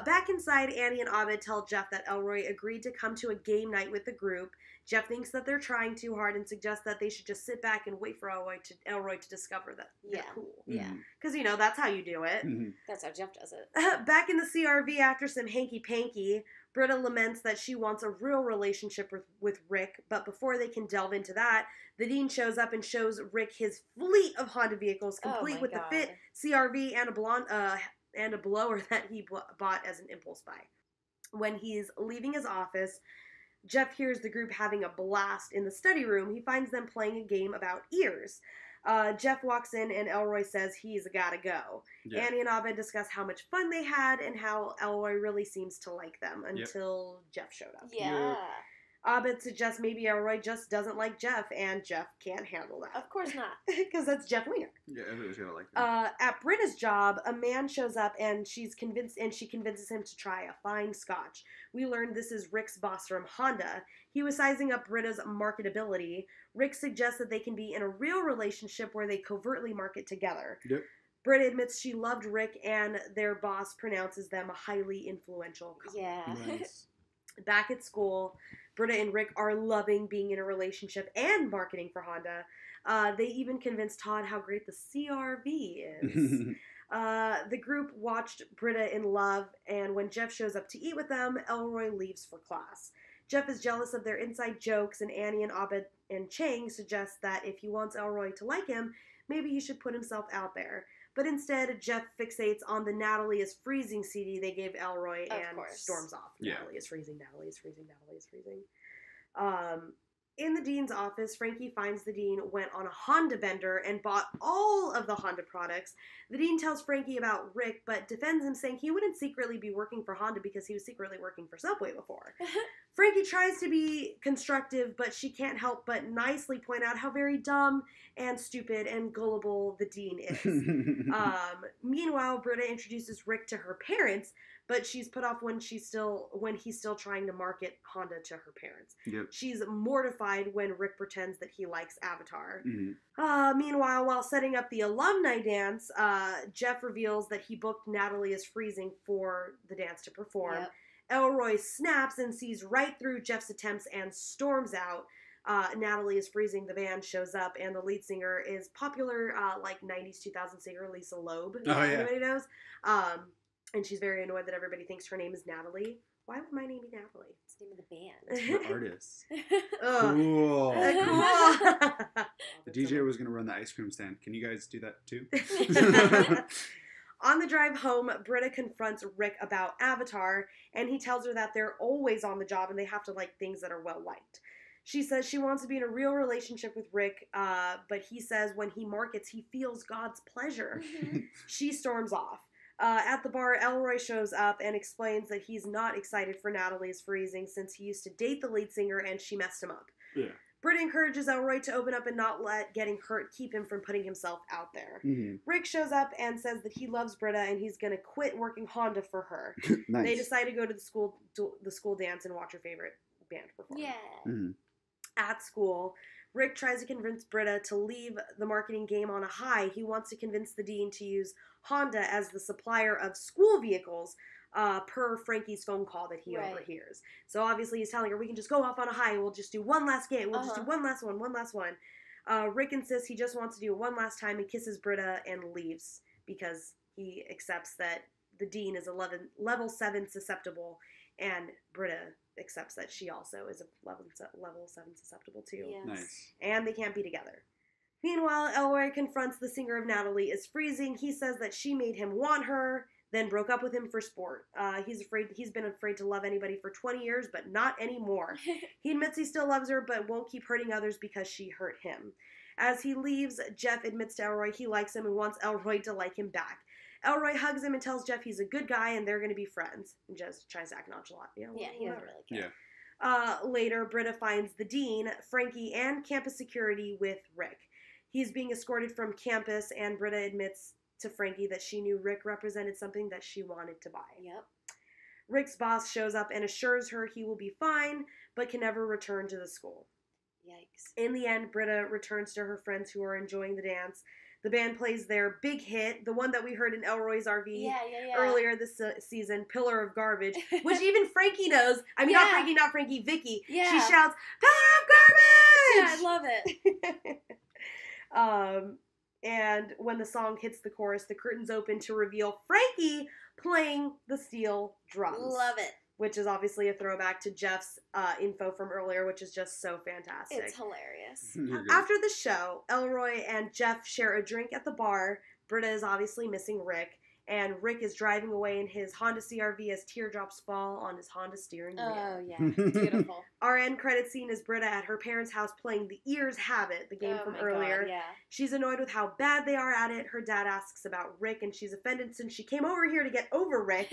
Back inside, Annie and Abed tell Jeff that Elroy agreed to come to a game night with the group. Jeff thinks that they're trying too hard and suggests that they should just sit back and wait for Elroy to discover that they're cool. Yeah. Because, that's how you do it. That's how Jeff does it. Back in the CRV after some hanky-panky, Britta laments that she wants a real relationship with Rick, but before they can delve into that, the Dean shows up and shows Rick his fleet of Honda vehicles, complete with the Fit, CRV, and a blower that he bought as an impulse buy. When he's leaving his office, Jeff hears the group having a blast in the study room. He finds them playing a game about ears. Jeff walks in and Elroy says he's gotta go. Yeah. Annie and Abed discuss how much fun they had and how Elroy really seems to like them until Jeff showed up. Yeah. Abed suggests maybe Elroy just doesn't like Jeff, and Jeff can't handle that. Of course not. Because that's Jeff Winger. Yeah, everybody's gonna like that. At Britta's job, a man shows up and she convinces him to try a fine scotch. We learned this is Rick's boss from Honda. He was sizing up Britta's marketability. Rick suggests that they can be in a real relationship where they covertly market together. Yep. Britta admits she loved Rick, and their boss pronounces them a highly influential couple. Yeah. Nice. Back at school, Britta and Rick are loving being in a relationship and marketing for Honda. They even convinced Todd how great the CRV is. The group watched Britta in love, and when Jeff shows up to eat with them, Elroy leaves for class. Jeff is jealous of their inside jokes, and Annie and Abed and Chang suggest that if he wants Elroy to like him, maybe he should put himself out there. But instead, Jeff fixates on the Natalie is freezing CD they gave Elroy and storms off. Yeah. Natalie is freezing, Natalie is freezing, Natalie is freezing. In the Dean's office, Frankie finds the Dean went on a Honda bender and bought all of the Honda products. The Dean tells Frankie about Rick, but defends him, saying he wouldn't secretly be working for Honda because he was secretly working for Subway before. Frankie tries to be constructive, but she can't help but nicely point out how very dumb and stupid and gullible the Dean is. Meanwhile, Britta introduces Rick to her parents, but she's put off when he's still trying to market Honda to her parents. Yep. She's mortified when Rick pretends that he likes Avatar. Mm-hmm. Meanwhile, while setting up the alumni dance, Jeff reveals that he booked Natalie is freezing for the dance to perform. Yep. Elroy snaps and sees right through Jeff's attempts and storms out. Natalie is freezing. The band shows up, and the lead singer is popular, 90s 2000 singer Lisa Loeb. Everybody knows. And she's very annoyed that everybody thinks her name is Natalie. Why would my name be Natalie? It's the name of the band. We're artists. Cool. The DJ was going to run the ice cream stand. Can you guys do that too? On the drive home, Britta confronts Rick about Avatar, and he tells her that they're always on the job and they have to like things that are well liked. She says she wants to be in a real relationship with Rick, but he says when he markets, he feels God's pleasure. She storms off. At the bar, Elroy shows up and explains that he's not excited for Natalie's freezing since he used to date the lead singer and she messed him up. Yeah. Britta encourages Elroy to open up and not let getting hurt keep him from putting himself out there. Mm-hmm. Rick shows up and says that he loves Britta and he's going to quit working Honda for her. Nice. They decide to go to the school dance and watch her favorite band perform. Yeah. Mm-hmm. At school, Rick tries to convince Britta to leave the marketing game on a high. He wants to convince the dean to use Honda as the supplier of school vehicles, per Frankie's phone call that he overhears. So obviously he's telling her, we can just go off on a high and we'll just do one last game. We'll just do one last one. Rick insists he just wants to do it one last time and kisses Britta and leaves because he accepts that the dean is level 7 susceptible, and Britta accepts that she also is a level 7 susceptible too. Yes. Nice. And they can't be together. Meanwhile, Elroy confronts the singer of Natalie is freezing. He says that she made him want her, then broke up with him for sport. He's been afraid to love anybody for 20 years, but not anymore. He admits he still loves her, but won't keep hurting others because she hurt him. As he leaves, Jeff admits to Elroy he likes him and wants Elroy to like him back. Elroy hugs him and tells Jeff he's a good guy and they're going to be friends. And just tries to act nonchalant. Yeah, he doesn't really care. Yeah. Later, Britta finds the dean, Frankie, and campus security with Rick. He's being escorted from campus, and Britta admits to Frankie that she knew Rick represented something that she wanted to buy. Yep. Rick's boss shows up and assures her he will be fine, but can never return to the school. Yikes. In the end, Britta returns to her friends who are enjoying the dance. The band plays their big hit, the one that we heard in Elroy's RV earlier this season, Pillar of Garbage, which even Frankie knows. I mean, not Frankie, Vicky. Yeah. She shouts, Pillar of Garbage! Yeah, I love it. And when the song hits the chorus, the curtains open to reveal Frankie playing the steel drums. Love it. Which is obviously a throwback to Jeff's info from earlier, which is just so fantastic. It's hilarious. After the show, Elroy and Jeff share a drink at the bar. Britta is obviously missing Rick, and Rick is driving away in his Honda CR-V as teardrops fall on his Honda steering wheel. Oh, yeah. Beautiful. Our end credit scene is Britta at her parents' house playing The Ears Have It, the game from earlier. God, yeah. She's annoyed with how bad they are at it. Her dad asks about Rick, and she's offended since she came over here to get over Rick.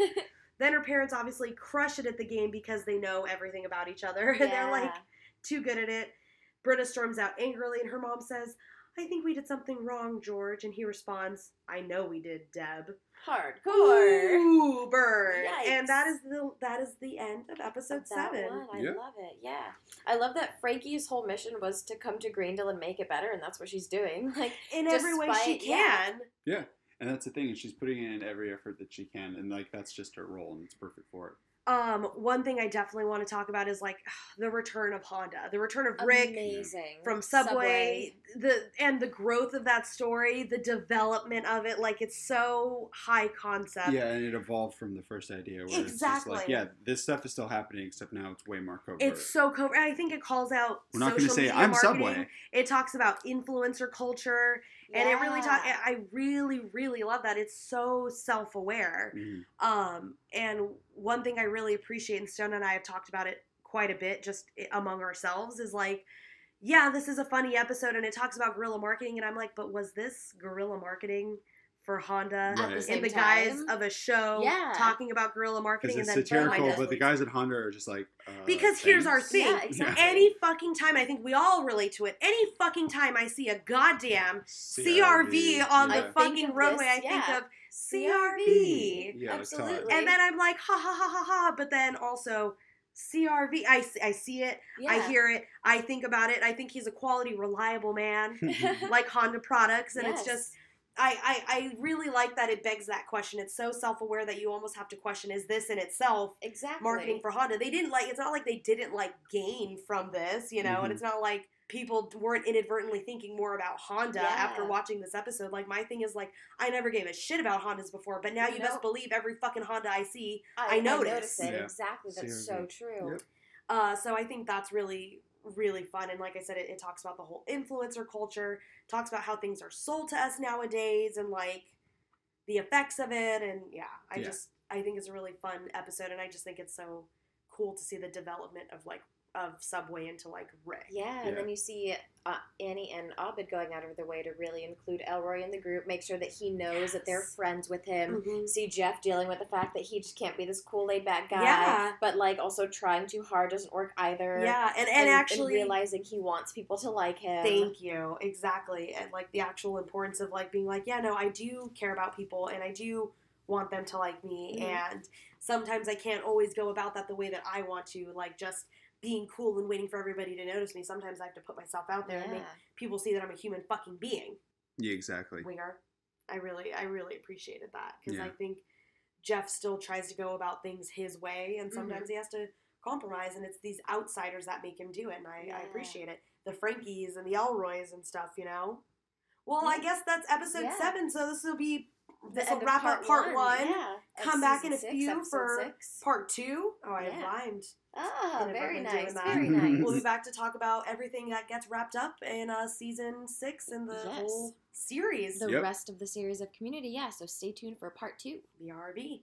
Then her parents obviously crush it at the game because they know everything about each other. And they're like too good at it. Britta storms out angrily and her mom says, I think we did something wrong, George. And he responds, I know we did, Deb. Hardcore. Ooh, burn. Yikes. And that is the end of episode 7. I love it. Yeah. I love that Frankie's whole mission was to come to Greendale and make it better, and that's what she's doing. Like in every way she can. Yeah. And that's the thing, and she's putting in every effort that she can, and like that's just her role, and it's perfect for it. One thing I definitely want to talk about is like the return of Honda, the return of Rick from Subway, the growth of that story, the development of it. Like it's so high concept. Yeah, and it evolved from the first idea. Where it's just like, this stuff is still happening, except now it's way more covert. It's so covert. I think it calls out. We're not going to say I'm marketing. Subway. It talks about influencer culture. Yeah. And it really I really, really love that. It's so self-aware. Mm-hmm. And one thing I really appreciate, and Stone and I have talked about it quite a bit just among ourselves, is like, yeah, this is a funny episode and it talks about guerrilla marketing. And I'm like, but was this guerrilla marketing for Honda in the guise of a show talking about guerrilla marketing? It's and then satirical, but the guys at Honda are just like, because here's our thing. Yeah, exactly. Any fucking time, I think we all relate to it, any fucking time I see a goddamn CRV on the fucking roadway, I think of CRV. Yeah, absolutely. And then I'm like, ha ha ha ha ha, but then also CRV, I see it, I hear it, I think about it, I think he's a quality, reliable man, like Honda products, and it's just, I really like that it begs that question. It's so self-aware that you almost have to question, is this in itself marketing for Honda? They didn't it's not like they didn't gain from this, you know, and it's not like people weren't inadvertently thinking more about Honda after watching this episode. Like, my thing is, I never gave a shit about Hondas before, but now you best believe every fucking Honda I see, I notice. it. Yeah. Exactly. That's so true. Yep. So I think that's really, really fun. And like I said, it talks about the whole influencer culture, talks about how things are sold to us nowadays and, the effects of it. And, I think it's a really fun episode. And I just think it's so cool to see the development of, of Subway into like Rick. Yeah, and then you see Annie and Abed going out of their way to really include Elroy in the group, make sure that he knows that they're friends with him. Mm-hmm. See Jeff dealing with the fact that he just can't be this cool laid back guy, but like also trying too hard doesn't work either. Yeah, and actually realizing he wants people to like him. Thank you, exactly, and like the actual importance of like being like, yeah, no, I do care about people, and I do want them to like me, and sometimes I can't always go about that the way that I want to, like just being cool and waiting for everybody to notice me. Sometimes I have to put myself out there and make people see that I'm a human fucking being. Yeah, exactly. Winger. I really appreciated that, because I think Jeff still tries to go about things his way, and sometimes he has to compromise, and it's these outsiders that make him do it, and I appreciate it. The Frankies and the Elroys and stuff, you know? Well, I guess that's episode 7, so this will wrap up part 1. Yeah. Come back in a few for part 2. Oh, I rhymed. Oh, very nice. We'll be back to talk about everything that gets wrapped up in season 6 and the whole series. The rest of the series of Community, so stay tuned for part 2. BRB.